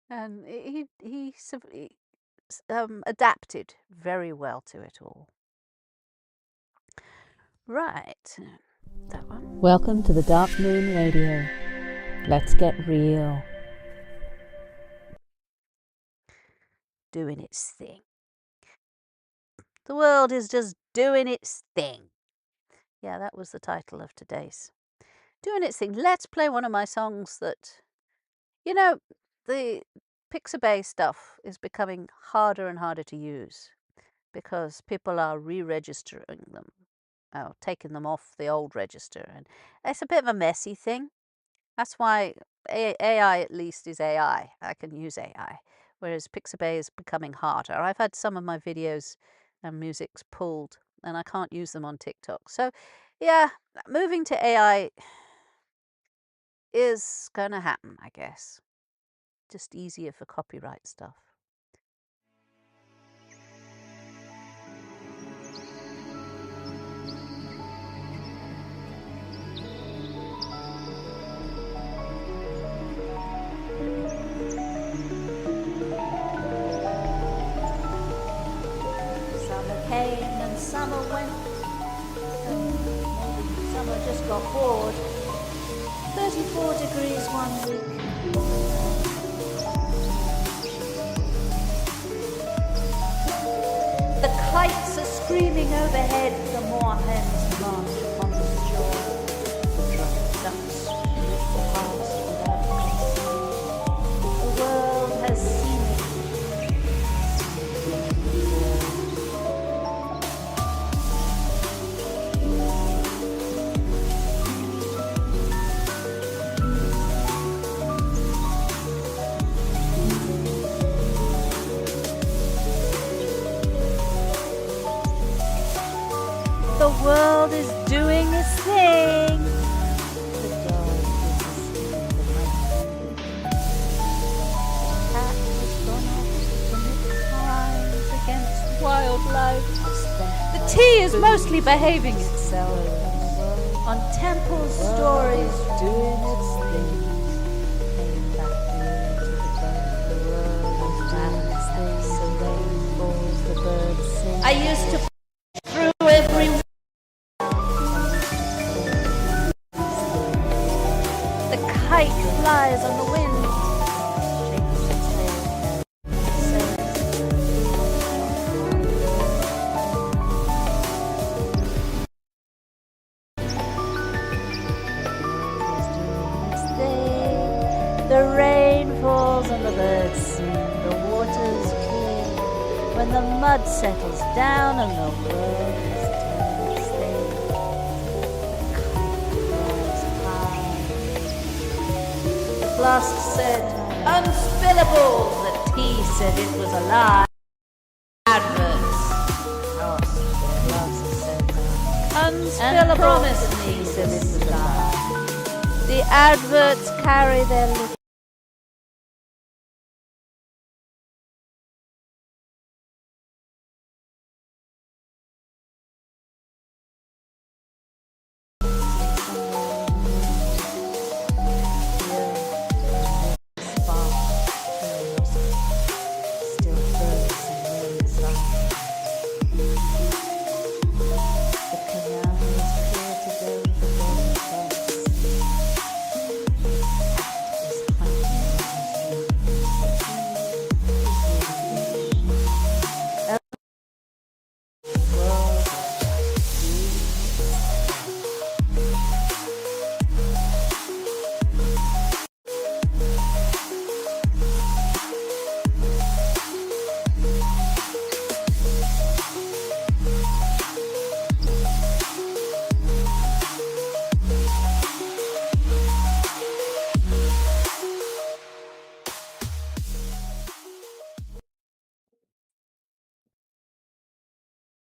And he adapted very well to it all. Right, that one. Welcome to the Dark Moon Radio. Let's get real. Doing its thing. The world is just doing its thing. Yeah, that was the title of today's. Doing its thing. Let's play one of my songs that, the Pixabay stuff is becoming harder and harder to use because people are re-registering them, taking them off the old register, and it's a bit of a messy thing. That's why AI at least is AI. I can use AI, whereas Pixabay is becoming harder. I've had some of my videos and music's pulled, and I can't use them on TikTok. So, yeah, moving to AI is going to happen, I guess. just easier for copyright stuff. Summer came and summer went, and maybe summer just got bored. 34 degrees one week. The kites are screaming overhead, the moor hens march upon the shore. The drunk ducks drift past without concern. The world has seen it. The world is doing its thing. The dog is asleep in my hand. The cat has gone off to commit crimes against wildlife. The tea is mostly behaving itself. On temple stories doing its thing. Paying back to the bird. The world is doing its thing. The rain falls, the birds sing. I used to through every. The kite flies on the wind. Shakes its head. The rain falls and the birds sing, the water's clear, when the mud settles down and the world has done its thing. The kite flies high. The blast said, unspillable, the tea said it was a lie. Adverts. Oh, the blast said, unspillable, and promised me said it was a lie. The adverts carry their little still floats and waves on. The canal is clear to go for golden cross. Is hunting the world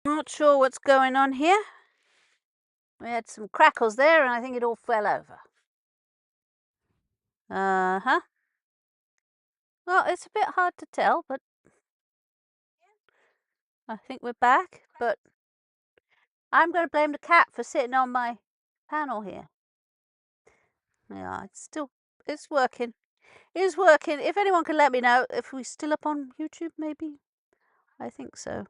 Not sure what's going on here. We had some crackles there and I think it all fell over. Uh-huh. Well, it's a bit hard to tell, but I think we're back. But I'm going to blame the cat for sitting on my panel here. Yeah, it's working. It's working. If anyone can let me know if we're still up on YouTube, maybe. I think so.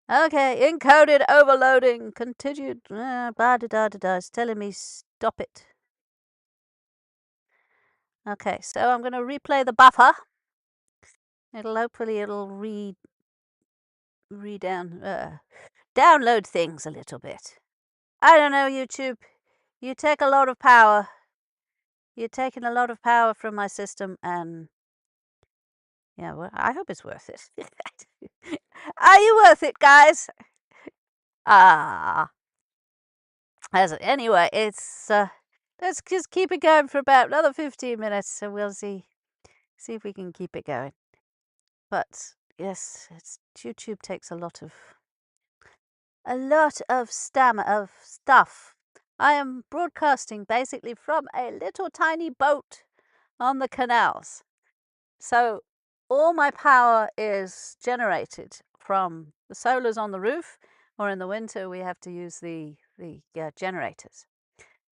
Okay, encoded, overloading, continued. It's telling me stop it. Okay, so I'm going to replay the buffer. Hopefully it'll download things a little bit. I don't know, YouTube. You take a lot of power. You're taking a lot of power from my system, and yeah, well, I hope it's worth it. Are you worth it, guys? Anyway, it's let's just keep it going for about another 15 minutes, so we'll see if we can keep it going. But yes, YouTube takes a lot of stuff. I am broadcasting basically from a little tiny boat on the canals. So all my power is generated from the solars on the roof, or in the winter we have to use the generators.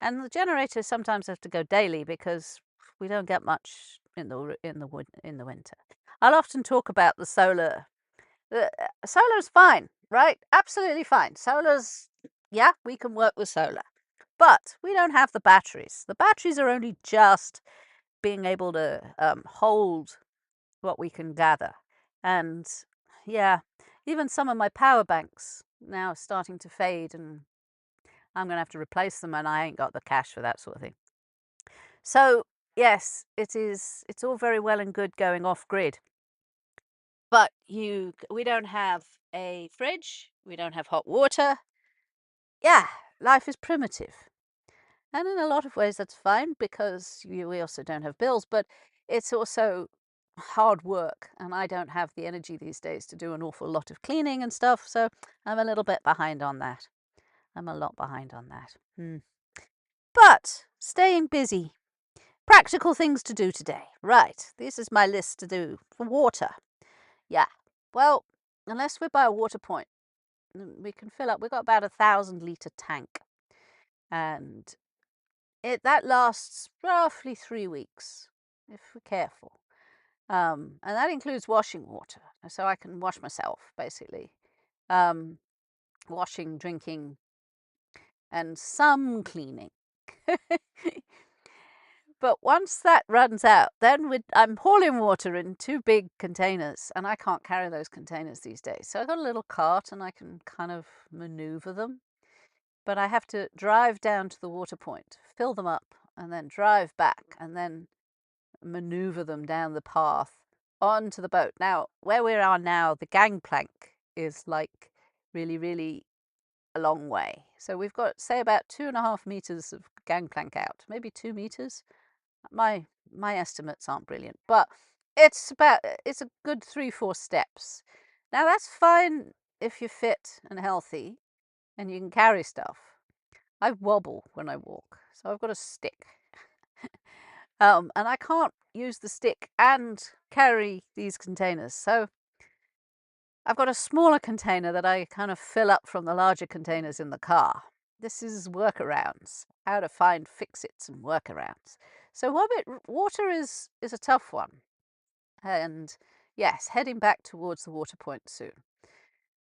And the generators sometimes have to go daily because we don't get much in the winter. I'll often talk about the solar. Solar's fine, right? Absolutely fine. Solar's, yeah, we can work with solar. But we don't have the batteries. The batteries are only just being able to hold what we can gather. And yeah, even some of my power banks now are starting to fade, and I'm going to have to replace them, and I ain't got the cash for that sort of thing. So yes, it's all very well and good going off grid, but we don't have a fridge, we don't have hot water. Yeah, life is primitive. And in a lot of ways that's fine because we also don't have bills, but it's also hard work, and I don't have the energy these days to do an awful lot of cleaning and stuff, so I'm a little bit behind on that. I'm a lot behind on that. But staying busy. Practical things to do today. Right, this is my list to do for water. Yeah, well, unless we're by a water point, we can fill up. We've got about 1,000-litre tank, and that lasts roughly 3 weeks if we're careful. And that includes washing water, so I can wash myself, basically. Washing, drinking, and some cleaning. But once that runs out, then I'm hauling water in 2 big containers, and I can't carry those containers these days. So I've got a little cart, and I can kind of maneuver them. But I have to drive down to the water point, fill them up, and then drive back, and then maneuver them down the path onto the boat. Now, where we are now, the gangplank is like really, really a long way. So we've got, say, about 2.5 meters of gangplank out, maybe 2 meters. My estimates aren't brilliant, but it's a good 3-4 steps. Now that's fine if you're fit and healthy and you can carry stuff. I wobble when I walk, so I've got a stick. And I can't use the stick and carry these containers, so I've got a smaller container that I kind of fill up from the larger containers in the car. This is workarounds, how to find fix-its and workarounds. So water is a tough one. And yes, heading back towards the water point soon.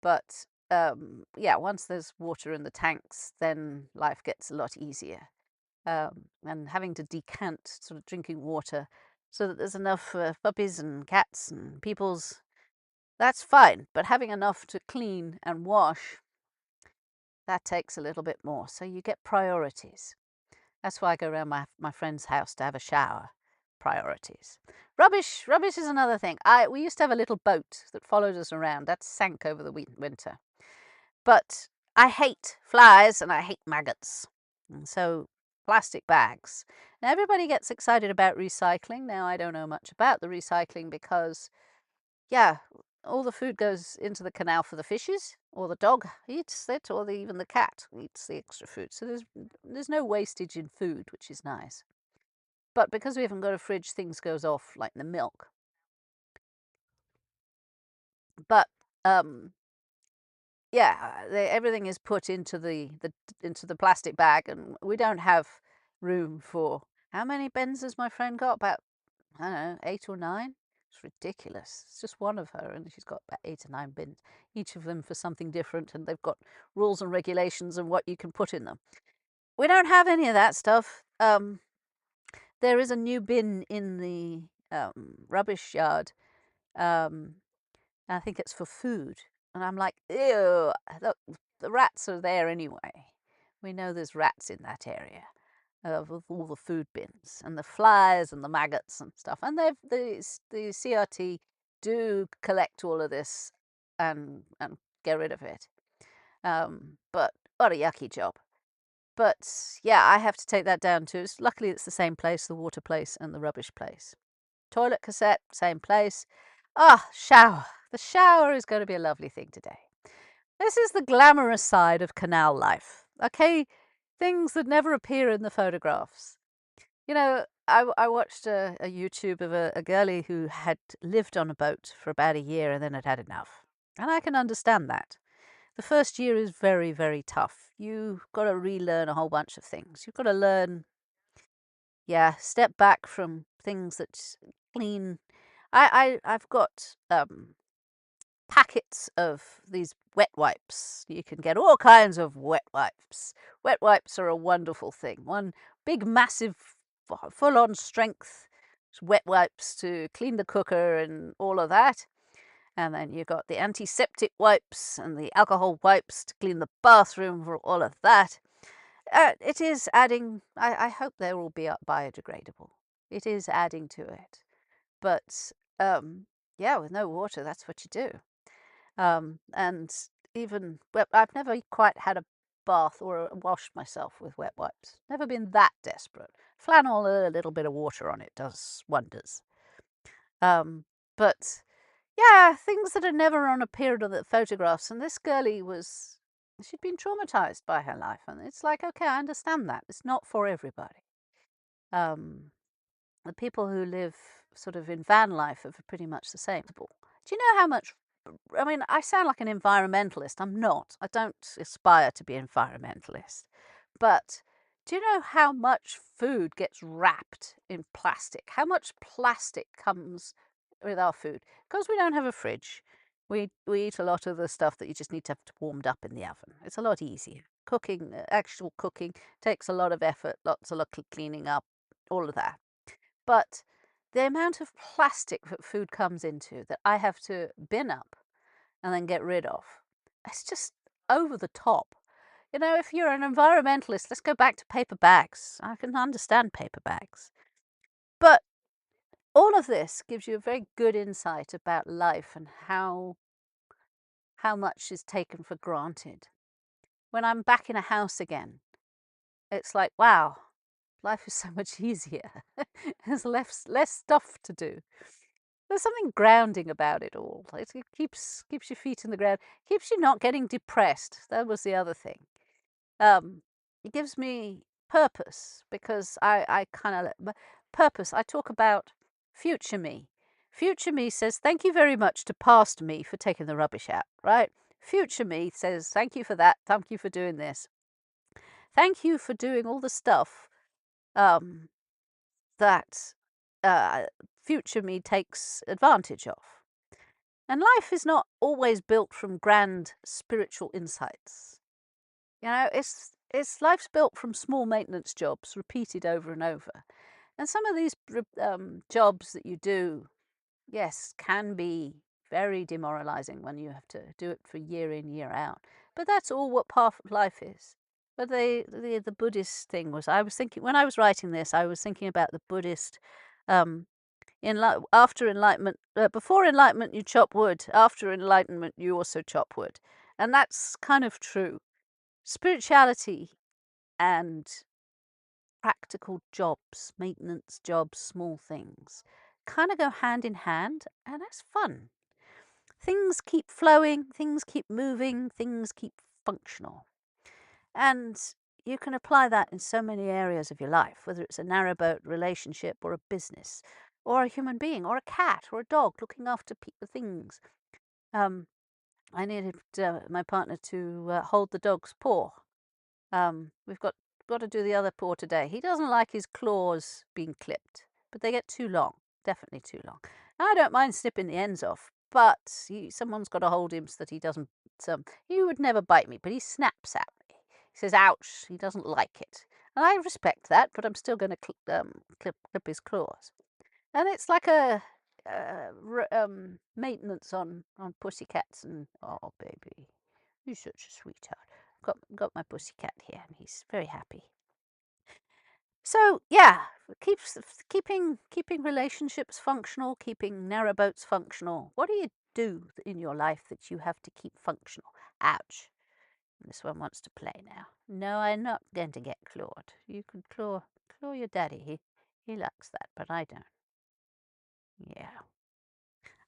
But yeah, once there's water in the tanks, then life gets a lot easier. And having to decant sort of drinking water so that there's enough for puppies and cats and people's, that's fine. But having enough to clean and wash, that takes a little bit more. So you get priorities. That's why I go around my friend's house to have a shower. Priorities. Rubbish is another thing. We used to have a little boat that followed us around. That sank over the winter. But I hate flies and I hate maggots. And so plastic bags. Now everybody gets excited about recycling. Now I don't know much about the recycling because, yeah, all the food goes into the canal for the fishes, or the dog eats it, or even the cat eats the extra food. So there's no wastage in food, which is nice. But because we haven't got a fridge, things goes off, like the milk. But yeah, everything is put into the plastic bag, and we don't have room for, how many bins has my friend got? About, I don't know, 8 or 9. It's ridiculous. It's just one of her, and she's got about 8 or 9 bins, each of them for something different, and they've got rules and regulations and what you can put in them. We don't have any of that stuff. There is a new bin in the rubbish yard. I think it's for food. And I'm like, ew, look, the rats are there anyway. We know there's rats in that area of all the food bins, and the flies and the maggots and stuff. And the CRT do collect all of this and get rid of it. But what a yucky job. But yeah, I have to take that down too. Luckily, it's the same place, the water place and the rubbish place. Toilet cassette, same place. Shower. The shower is going to be a lovely thing today. This is the glamorous side of canal life. Okay, things that never appear in the photographs. You know, I watched a YouTube of a girlie who had lived on a boat for about a year and then had enough. And I can understand that. The first year is very, very tough. You've got to relearn a whole bunch of things. You've got to learn, step back from things that clean. I've got packets of these wet wipes. You can get all kinds of wet wipes. Wet wipes are a wonderful thing. One big, massive, full-on strength wet wipes to clean the cooker and all of that. And then you've got the antiseptic wipes and the alcohol wipes to clean the bathroom for all of that. It is adding, I hope they'll all be biodegradable. It is adding to it. But with no water, that's what you do. And even, I've never quite had a bath or washed myself with wet wipes. Never been that desperate. Flannel, a little bit of water on it does wonders. But yeah, things that had never appeared on the photographs. And this girlie she'd been traumatized by her life. And it's like, okay, I understand that. It's not for everybody. The people who live sort of in van life are pretty much the same. Do you know how much, I mean, I sound like an environmentalist. I'm not. I don't aspire to be an environmentalist. But do you know how much food gets wrapped in plastic? How much plastic comes with our food? Because we don't have a fridge. We eat a lot of the stuff that you just need to have warmed up in the oven. It's a lot easier. Cooking, actual cooking, takes a lot of effort, lots of cleaning up, all of that. But the amount of plastic that food comes into that I have to bin up and then get rid of, it's just over the top. You know, if you're an environmentalist, let's go back to paper bags. I can understand paper bags. But all of this gives you a very good insight about life and how much is taken for granted. When I'm back in a house again, it's like, wow, life is so much easier. There's less stuff to do. There's something grounding about it all. It keeps your feet in the ground, keeps you not getting depressed. That was the other thing. It gives me purpose because I kind of purpose. I talk about future me. Future me says thank you very much to past me for taking the rubbish out, right? Future me says thank you for that. Thank you for doing this. Thank you for doing all the stuff that future me takes advantage of. And life is not always built from grand spiritual insights. You know, it's life's built from small maintenance jobs repeated over and over. And some of these jobs that you do, yes, can be very demoralizing when you have to do it for year in, year out. But that's all what part of life is. But the Buddhist thing was, I was thinking, when I was writing this, I was thinking about the Buddhist, after enlightenment, before enlightenment you chop wood, after enlightenment you also chop wood. And that's kind of true. Spirituality and practical jobs, maintenance jobs, small things, kind of go hand in hand, and that's fun. Things keep flowing, things keep moving, things keep functional. And you can apply that in so many areas of your life, whether it's a narrowboat relationship or a business or a human being or a cat or a dog looking after things. I needed my partner to hold the dog's paw. We've got to do the other paw today. He doesn't like his claws being clipped, but they get too long, definitely too long. I don't mind snipping the ends off, but someone's got to hold him so that he doesn't. He would never bite me, but he snaps at me. He says, "Ouch!" He doesn't like it, and I respect that, but I'm still going to clip his claws. And it's like a maintenance on pussycats. And oh, baby, you're such a sweetheart. Got my pussycat here, and he's very happy. So yeah, keeping relationships functional, keeping narrowboats functional. What do you do in your life that you have to keep functional? Ouch! This one wants to play now. No, I'm not going to get clawed. You can claw your daddy. He likes that, but I don't. Yeah.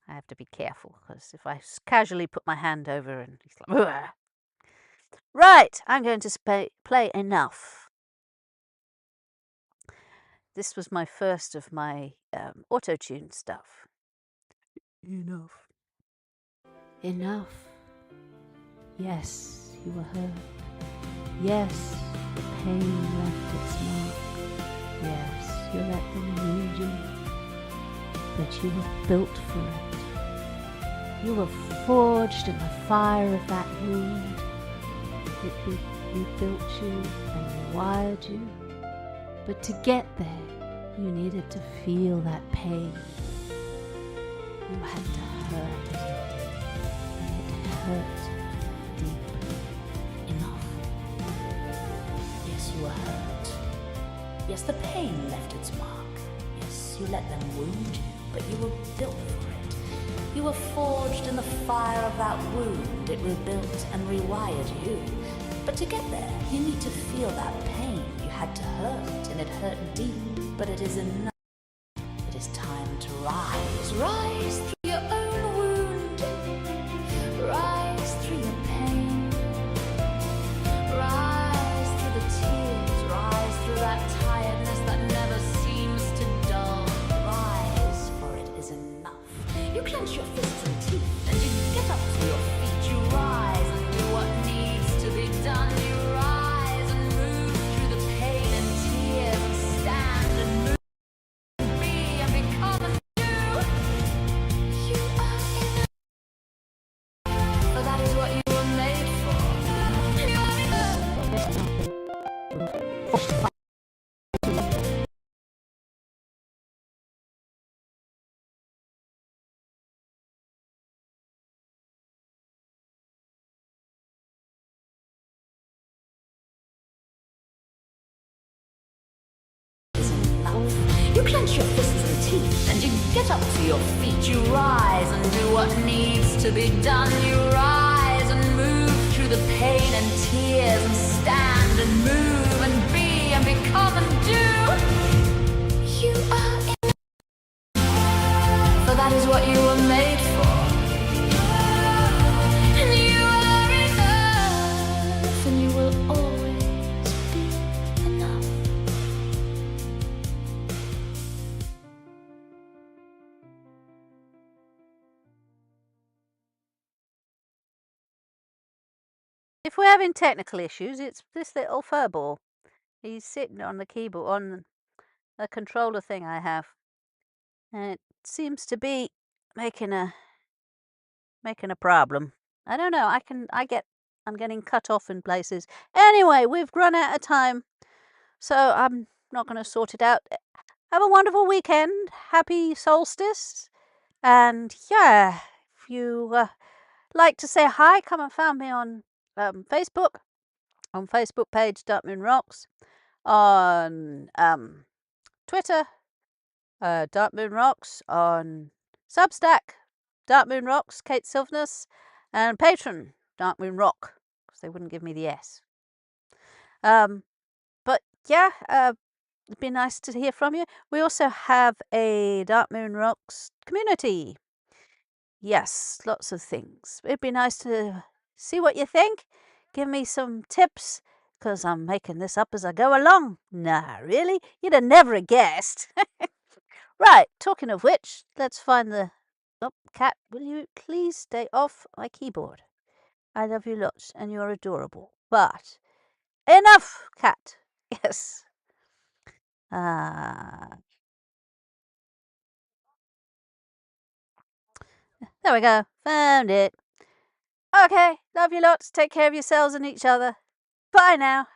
I have to be careful, because if I casually put my hand over and he's like, ugh. Right, I'm going to play enough. this was my first of my auto-tune stuff. Enough. Enough. Yes, you were hurt. Yes, the pain left its mark. Yes, you let them wound you. But you were built for it. You were forged in the fire of that wound. It rebuilt you and rewired you. But to get there, you needed to feel that pain. You had to hurt. And it hurt deep. Enough. Yes, you were hurt. Yes, the pain left its mark. Yes, you let them wound you, but you were built for it. You were forged in the fire of that wound. It rebuilt and rewired you. But to get there, you need to feel that pain. You had to hurt, and it hurt deep, but it is enough. It is time to rise. Rise through your own wound. Rise through your pain. Rise through the tears. Rise through that tiredness that never seems to dull. Rise, for it is enough. You clench your fists and teeth, and you get up to your feet. You rise and do what needs to be done. You rise and move through the pain and tears and stand and move. You clench your fists and teeth, and you get up to your feet. You rise and do what needs to be done. You rise and move through the pain and tears and stand and move and be and become and do. You are enough, for that is what you were made for. And you are enough, and you will always be enough. If we're having technical issues, it's this little furball. He's sitting on the keyboard, on the controller thing I have. And it seems to be making a problem. I don't know, I'm getting cut off in places. Anyway, we've run out of time, so I'm not going to sort it out. Have a wonderful weekend. Happy solstice. And yeah, if you like to say hi, come and find me on Facebook, on Facebook page Dark Moon Rocks, on Twitter, Dark Moon Rocks, on Substack, Dark Moon Rocks, Kate Sylvanus, and Patreon, Dark Moon Rock, because they wouldn't give me the S. But yeah, it'd be nice to hear from you. We also have a Dark Moon Rocks community. Yes, lots of things. It'd be nice to see what you think. Give me some tips, because I'm making this up as I go along. Nah, really? You'd have never guessed. Right, talking of which, let's find the... Oh, cat, will you please stay off my keyboard? I love you lots, and you're adorable. But, enough, cat. Yes. There we go. Found it. Okay, love you lots. Take care of yourselves and each other. Bye now.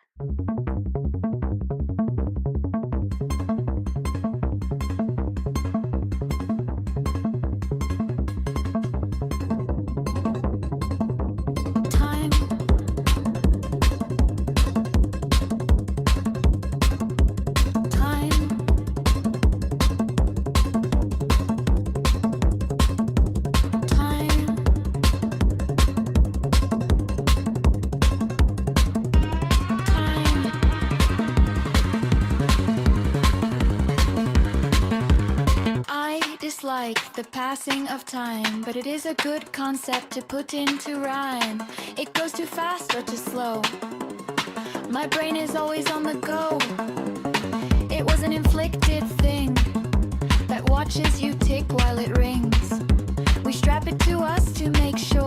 The passing of time, but it is a good concept to put into rhyme. It goes too fast or too slow. My brain is always on the go. It was an an inflicted thing that watches you tick while it rings. We strap it to us to make sure